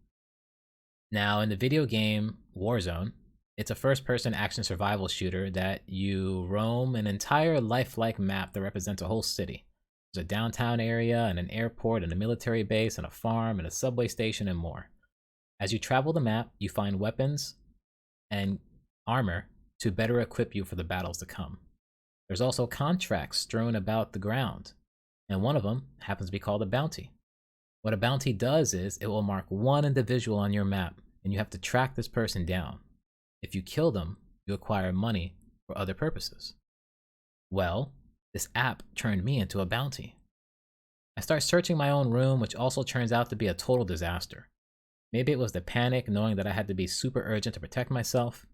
A: Now, in the video game Warzone, it's a first-person action survival shooter that you roam an entire lifelike map that represents a whole city. There's a downtown area and an airport and a military base and a farm and a subway station and more. As you travel the map, you find weapons and armor to better equip you for the battles to come. There's also contracts strewn about the ground, and one of them happens to be called a bounty. What a bounty does is it will mark one individual on your map, and you have to track this person down. If you kill them, you acquire money for other purposes. Well, this app turned me into a bounty. I start searching my own room, which also turns out to be a total disaster. Maybe it was the panic knowing that I had to be super urgent to protect myself.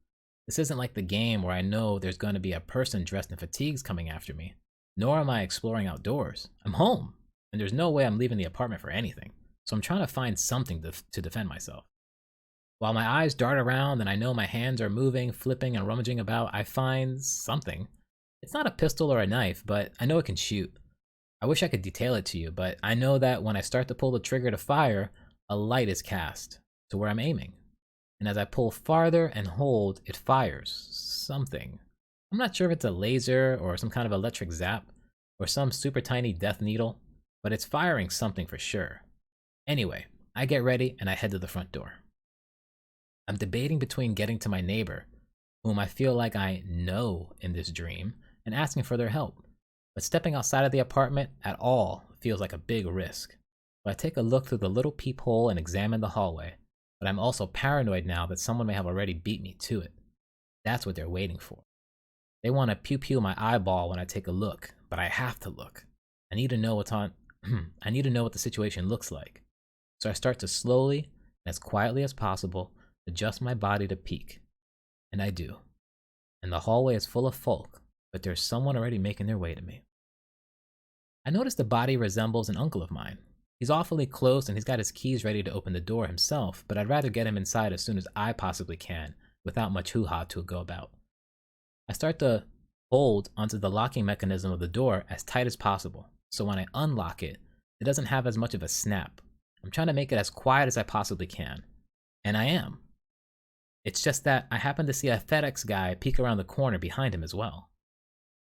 A: This isn't like the game where I know there's going to be a person dressed in fatigues coming after me. Nor am I exploring outdoors. I'm home, and there's no way I'm leaving the apartment for anything, so I'm trying to find something to defend myself. While my eyes dart around and I know my hands are moving, flipping, and rummaging about, I find something. It's not a pistol or a knife, but I know it can shoot. I wish I could detail it to you, but I know that when I start to pull the trigger to fire, a light is cast to where I'm aiming. And as I pull farther and hold, it fires something. I'm not sure if it's a laser or some kind of electric zap or some super tiny death needle, but it's firing something for sure. Anyway, I get ready and I head to the front door. I'm debating between getting to my neighbor, whom I feel like I know in this dream, and asking for their help. But stepping outside of the apartment at all feels like a big risk. So I take a look through the little peephole and examine the hallway, but I'm also paranoid now that someone may have already beat me to it. That's what they're waiting for. They want to pew-pew my eyeball when I take a look, but I have to look. I need to know what's on. I need to know what the situation looks like. So I start to slowly, and as quietly as possible, adjust my body to peek. And I do. And the hallway is full of folk, but there's someone already making their way to me. I notice the body resembles an uncle of mine. He's awfully close and he's got his keys ready to open the door himself, but I'd rather get him inside as soon as I possibly can, without much hoo-ha to go about. I start to hold onto the locking mechanism of the door as tight as possible, so when I unlock it, it doesn't have as much of a snap. I'm trying to make it as quiet as I possibly can. And I am. It's just that I happen to see a FedEx guy peek around the corner behind him as well.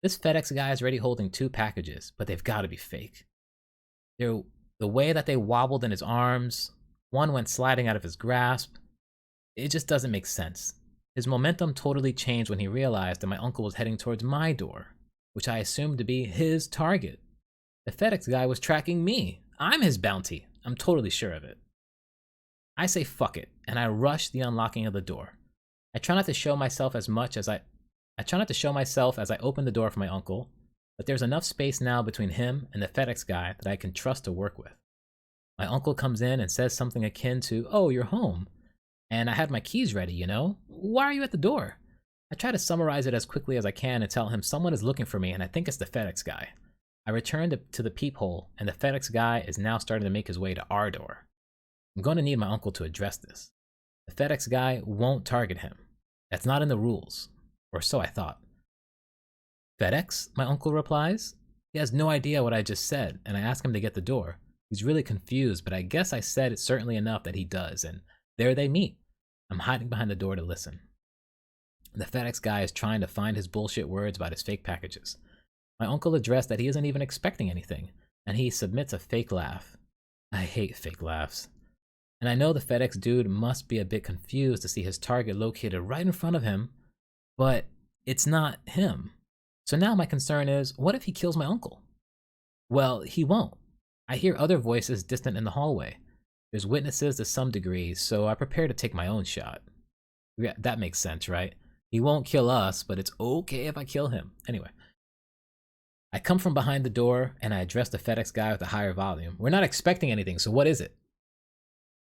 A: This FedEx guy is already holding 2 packages, but they've got to be fake. The way that they wobbled in his arms, one went sliding out of his grasp. It just doesn't make sense. His momentum totally changed when he realized that my uncle was heading towards my door, which I assumed to be his target. The FedEx guy was tracking me. I'm his bounty. I'm totally sure of it. I say fuck it, and I rush the unlocking of the door. I try not to show myself as I open the door for my uncle, but there's enough space now between him and the FedEx guy that I can trust to work with. My uncle comes in and says something akin to, "Oh, you're home. And I had my keys ready, you know? Why are you at the door?" I try to summarize it as quickly as I can and tell him someone is looking for me and I think it's the FedEx guy. I return to the peephole and the FedEx guy is now starting to make his way to our door. I'm going to need my uncle to address this. The FedEx guy won't target him. That's not in the rules. Or so I thought. "FedEx?" my uncle replies. He has no idea what I just said, and I ask him to get the door. He's really confused, but I guess I said it certainly enough that he does, and there they meet. I'm hiding behind the door to listen. The FedEx guy is trying to find his bullshit words about his fake packages. My uncle addressed that he isn't even expecting anything, and he submits a fake laugh. I hate fake laughs. And I know the FedEx dude must be a bit confused to see his target located right in front of him, but it's not him. So now my concern is, what if he kills my uncle? Well, he won't. I hear other voices distant in the hallway. There's witnesses to some degree, so I prepare to take my own shot. Yeah, that makes sense, right? He won't kill us, but it's okay if I kill him. Anyway, I come from behind the door and I address the FedEx guy with a higher volume. We're not expecting anything, so what is it?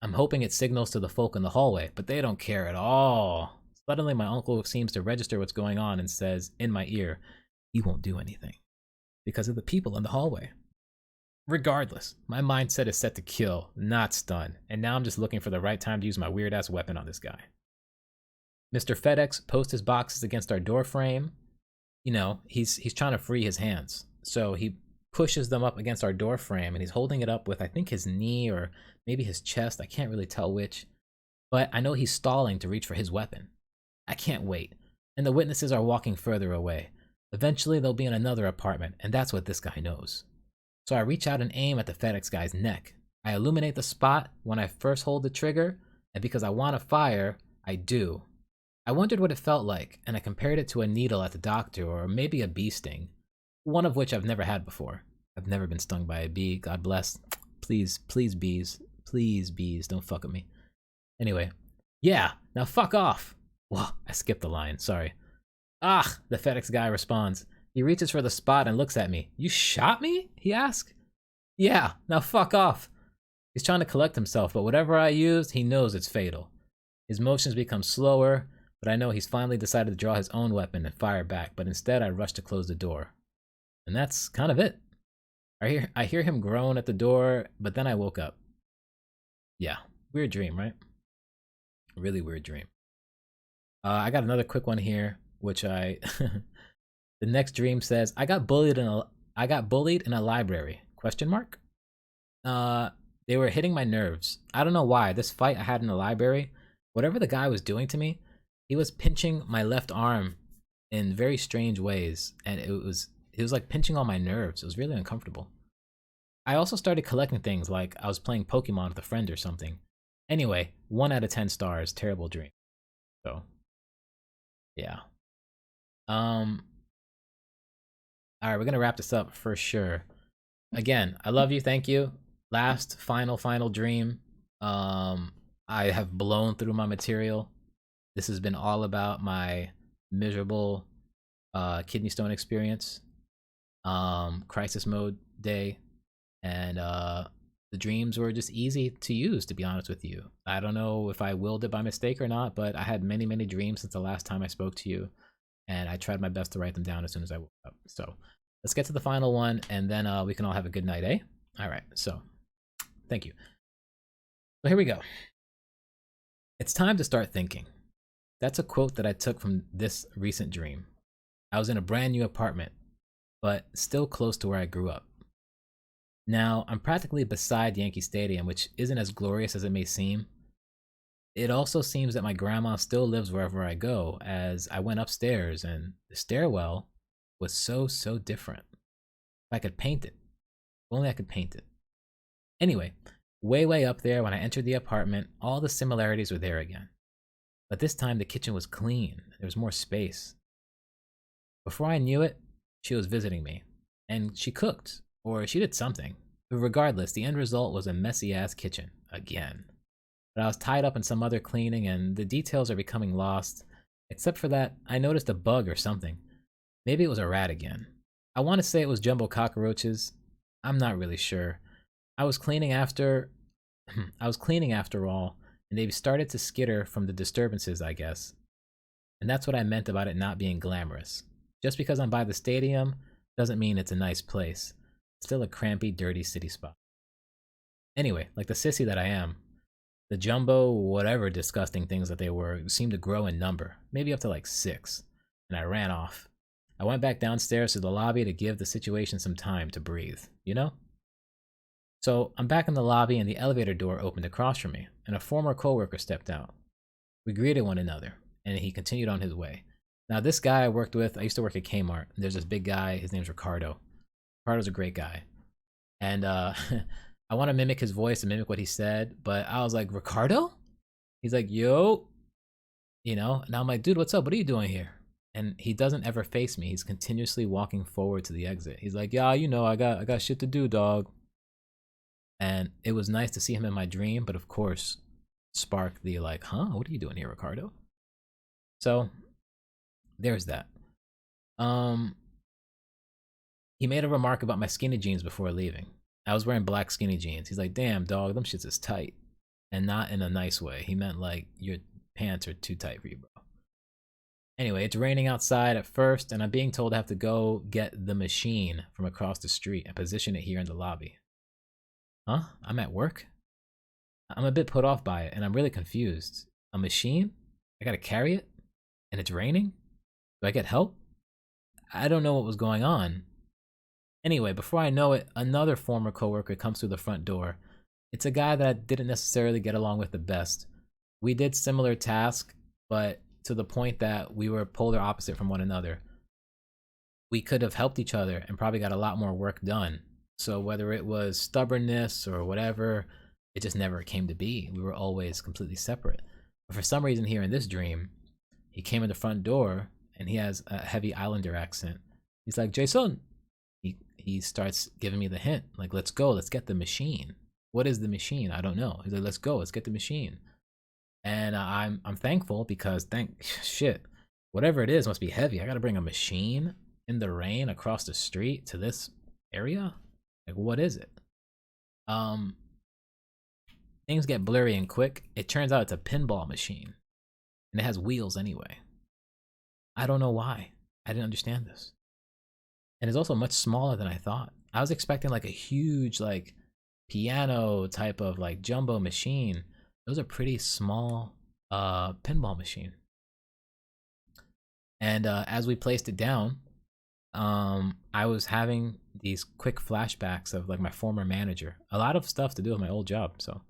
A: I'm hoping it signals to the folk in the hallway, but they don't care at all. Suddenly, my uncle seems to register what's going on and says in my ear, "He won't do anything because of the people in the hallway." Regardless, my mindset is set to kill, not stun, and now I'm just looking for the right time to use my weird ass weapon on this guy. Mr. FedEx posts his boxes against our door frame. You know, he's trying to free his hands. So he pushes them up against our door frame and he's holding it up with, I think, his knee or maybe his chest. I can't really tell which. But I know he's stalling to reach for his weapon. I can't wait. And the witnesses are walking further away. Eventually, they'll be in another apartment, and that's what this guy knows. So I reach out and aim at the FedEx guy's neck. I illuminate the spot when I first hold the trigger, and because I want to fire, I do. I wondered what it felt like, and I compared it to a needle at the doctor or maybe a bee sting. One of which I've never had before. I've never been stung by a bee, God bless. Please, please bees. Please bees, don't fuck with me. Anyway, yeah, now fuck off. Well, I skipped the line, sorry. Ah, the FedEx guy responds. He reaches for the spot and looks at me. You shot me? He asks. Yeah, now fuck off. He's trying to collect himself, but whatever I used, he knows it's fatal. His motions become slower, but I know he's finally decided to draw his own weapon and fire back, but instead I rush to close the door. And that's kind of it. I hear him groan at the door, but then I woke up. Yeah, weird dream, right? Really weird dream. I got another quick one here, which I... The next dream says, I got bullied in a library, question mark? They were hitting my nerves. I don't know why. This fight I had in the library, whatever the guy was doing to me, he was pinching my left arm in very strange ways, and it was like pinching all my nerves. It was really uncomfortable. I also started collecting things like I was playing Pokemon with a friend or something. Anyway, 1 out of 10 stars, terrible dream. So, yeah. Alright, we're gonna wrap this up for sure. Again, I love you, thank you. Last, final dream. I have blown through my material. This has been all about my miserable kidney stone experience, crisis mode day, and the dreams were just easy to use, to be honest with you. I don't know if I willed it by mistake or not, but I had many dreams since the last time I spoke to you, and I tried my best to write them down as soon as I woke up. So let's get to the final one, and then we can all have a good night, eh? All right, so thank you. So here we go. It's time to start thinking. That's a quote that I took from this recent dream. I was in a brand new apartment, but still close to where I grew up. Now, I'm practically beside Yankee Stadium, which isn't as glorious as it may seem. It also seems that my grandma still lives wherever I go, as I went upstairs and the stairwell was so different. If I could paint it. If only I could paint it. Anyway, way up there when I entered the apartment, all the similarities were there again. But this time the kitchen was clean. There was more space. Before I knew it, she was visiting me. And she cooked. Or she did something. But regardless, the end result was a messy-ass kitchen. Again. But I was tied up in some other cleaning and the details are becoming lost. Except for that, I noticed a bug or something. Maybe it was a rat again. I want to say it was jumbo cockroaches. I'm not really sure. I was cleaning after all, and they started to skitter from the disturbances, I guess. And that's what I meant about it not being glamorous. Just because I'm by the stadium doesn't mean it's a nice place. It's still a crampy, dirty city spot. Anyway, like the sissy that I am, the jumbo, whatever disgusting things that they were, seemed to grow in number, maybe up to like 6, and I ran off. I went back downstairs to the lobby to give the situation some time to breathe, you know? So I'm back in the lobby and the elevator door opened across from me, and a former coworker stepped out. We greeted one another, and he continued on his way. Now this guy I worked with, I used to work at Kmart, and there's this big guy, his name's Ricardo. Ricardo's a great guy. And I want to mimic his voice and mimic what he said, but I was like, Ricardo? He's like, yo. You know, and I'm like, dude, what's up? What are you doing here? And he doesn't ever face me. He's continuously walking forward to the exit. He's like, yeah, you know, I got shit to do, dog. And it was nice to see him in my dream, but of course, sparked the like, huh, what are you doing here, Ricardo? So there's that. Um, he made a remark about my skinny jeans before leaving. I was wearing black skinny jeans. He's like, damn, dog, them shits is tight. And not in a nice way. He meant like, your pants are too tight for you, bro. Anyway, it's raining outside at first, and I'm being told I have to go get the machine from across the street and position it here in the lobby. Huh? I'm at work? I'm a bit put off by it, and I'm really confused. A machine? I gotta carry it? And it's raining? Do I get help? I don't know what was going on. Anyway, before I know it, another former coworker comes through the front door. It's a guy that I didn't necessarily get along with the best. We did similar tasks, but to the point that we were polar opposite from one another. We could have helped each other and probably got a lot more work done. So whether it was stubbornness or whatever, it just never came to be. We were always completely separate. But for some reason here in this dream, he came in the front door and he has a heavy Islander accent. He's like, Jason. He starts giving me the hint, like, let's go, let's get the machine. What is the machine? I don't know. He's like, let's go, let's get the machine. And I'm thankful because thank shit, whatever it is must be heavy. I gotta bring a machine in the rain across the street to this area. Like, what is it? Um, Things get blurry and quick. It turns out it's a pinball machine, and it has wheels anyway. I don't know why. I didn't understand this, and it's also much smaller than I thought. I was expecting like a huge like piano type of like jumbo machine. It was a pretty small pinball machine. And as we placed it down, I was having these quick flashbacks of like my former manager. A lot of stuff to do with my old job. So,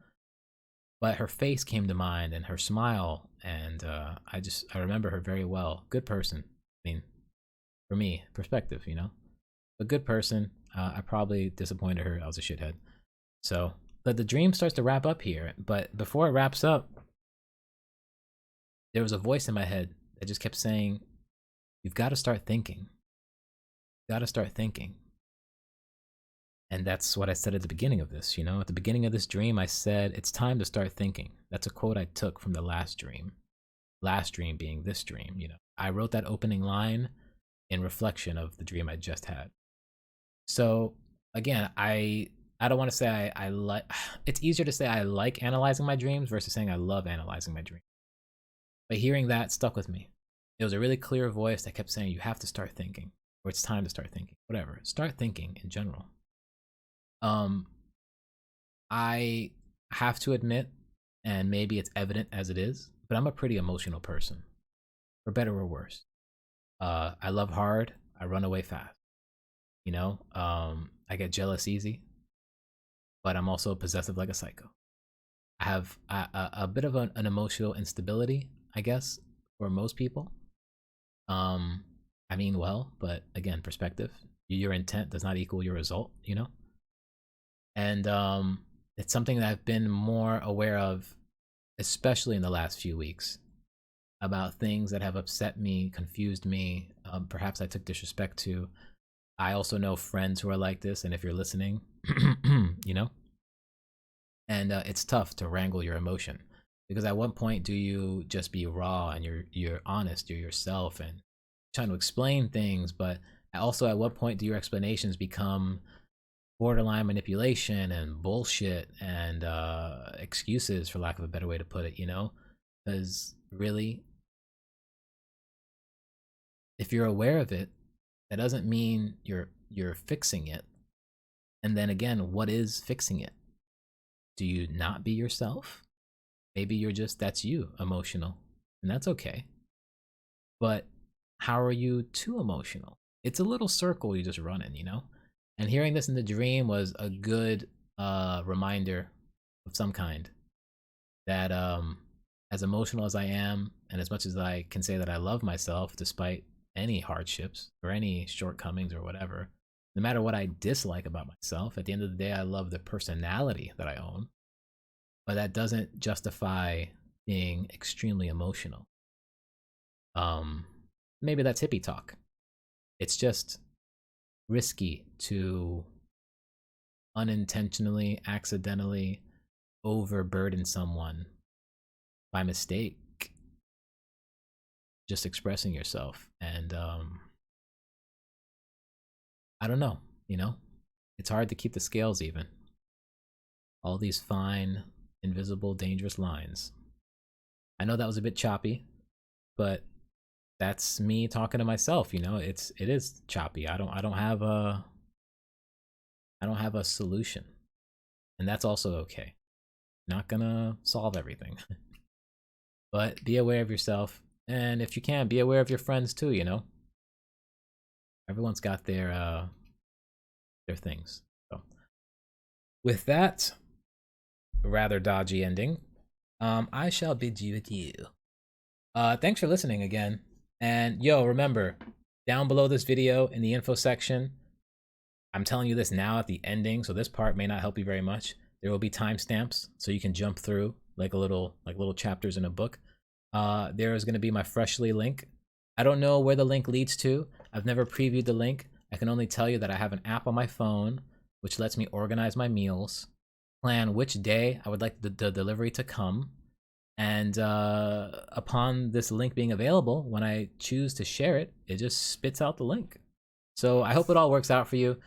A: but her face came to mind and her smile, and I remember her very well. Good person. I mean, for me, perspective, you know, a good person. I probably disappointed her. I was a shithead. So, but the dream starts to wrap up here. But before it wraps up, there was a voice in my head that just kept saying, "You've got to start thinking. You've got to start thinking." And that's what I said at the beginning of this. You know, at the beginning of this dream, I said, "It's time to start thinking." That's a quote I took from the last dream. Last dream being this dream. You know, I wrote that opening line in reflection of the dream I just had. So again, I don't want to say I like. It's easier to say I like analyzing my dreams versus saying I love analyzing my dreams. But hearing that stuck with me. It was a really clear voice that kept saying, "You have to start thinking," or "It's time to start thinking." Whatever. Start thinking in general. Um, I have to admit, and maybe it's evident as it is, but I'm a pretty emotional person, for better or worse. I love hard. I run away fast. You know, I get jealous easy, but I'm also possessive like a psycho. I have a bit of an emotional instability, I guess, for most people. Um, I mean well, but again, perspective. Your intent does not equal your result, you know? And it's something that I've been more aware of, especially in the last few weeks, about things that have upset me, confused me, perhaps I took disrespect to. I also know friends who are like this, and if you're listening, you know, and it's tough to wrangle your emotion because at one point do you just be raw and you're honest, you're yourself and trying to explain things, but also at what point do your explanations become borderline manipulation and bullshit and excuses, for lack of a better way to put it, you know? Because really, if you're aware of it, that doesn't mean you're fixing it. And then again, what is fixing it? Do you not be yourself? Maybe you're just, that's you, emotional, and that's okay. But how are you too emotional? It's a little circle you just run in, you know? And hearing this in the dream was a good reminder of some kind that as emotional as I am, and as much as I can say that I love myself despite any hardships or any shortcomings or whatever, no matter what I dislike about myself, at the end of the day, I love the personality that I own. But that doesn't justify being extremely emotional. Um, Maybe that's hippie talk. It's just risky to unintentionally, accidentally overburden someone by mistake, just expressing yourself. And I don't know, you know, it's hard to keep the scales even. All these fine, invisible, dangerous lines. I know that was a bit choppy, but that's me talking to myself, you know. It is choppy. I don't have a solution. And that's also okay. Not gonna solve everything. But be aware of yourself, and if you can, be aware of your friends too, you know. Everyone's got their things. So with that rather dodgy ending, I shall bid you adieu. Thanks for listening again. And yo, remember, down below this video in the info section, I'm telling you this now at the ending, so this part may not help you very much. There will be timestamps so you can jump through like little chapters in a book. There is going to be my Freshly link. I don't know where the link leads to. I've never previewed the link. I can only tell you that I have an app on my phone which lets me organize my meals, plan which day I would like the delivery to come, and upon this link being available, when I choose to share it, it just spits out the link. So I hope it all works out for you.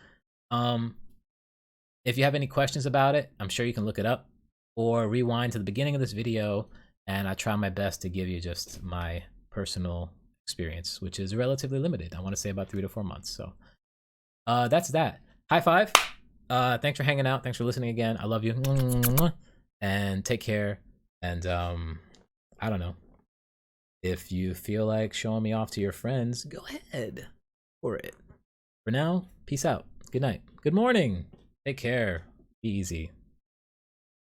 A: If you have any questions about it, I'm sure you can look it up or rewind to the beginning of this video, and I try my best to give you just my personal experience, which is relatively limited. I want to say about 3 to 4 months. So that's that. High five. Thanks for hanging out. Thanks for listening again. I love you. And take care. And I don't know. If you feel like showing me off to your friends, go ahead for it. For now, peace out. Good night. Good morning. Take care. Be easy.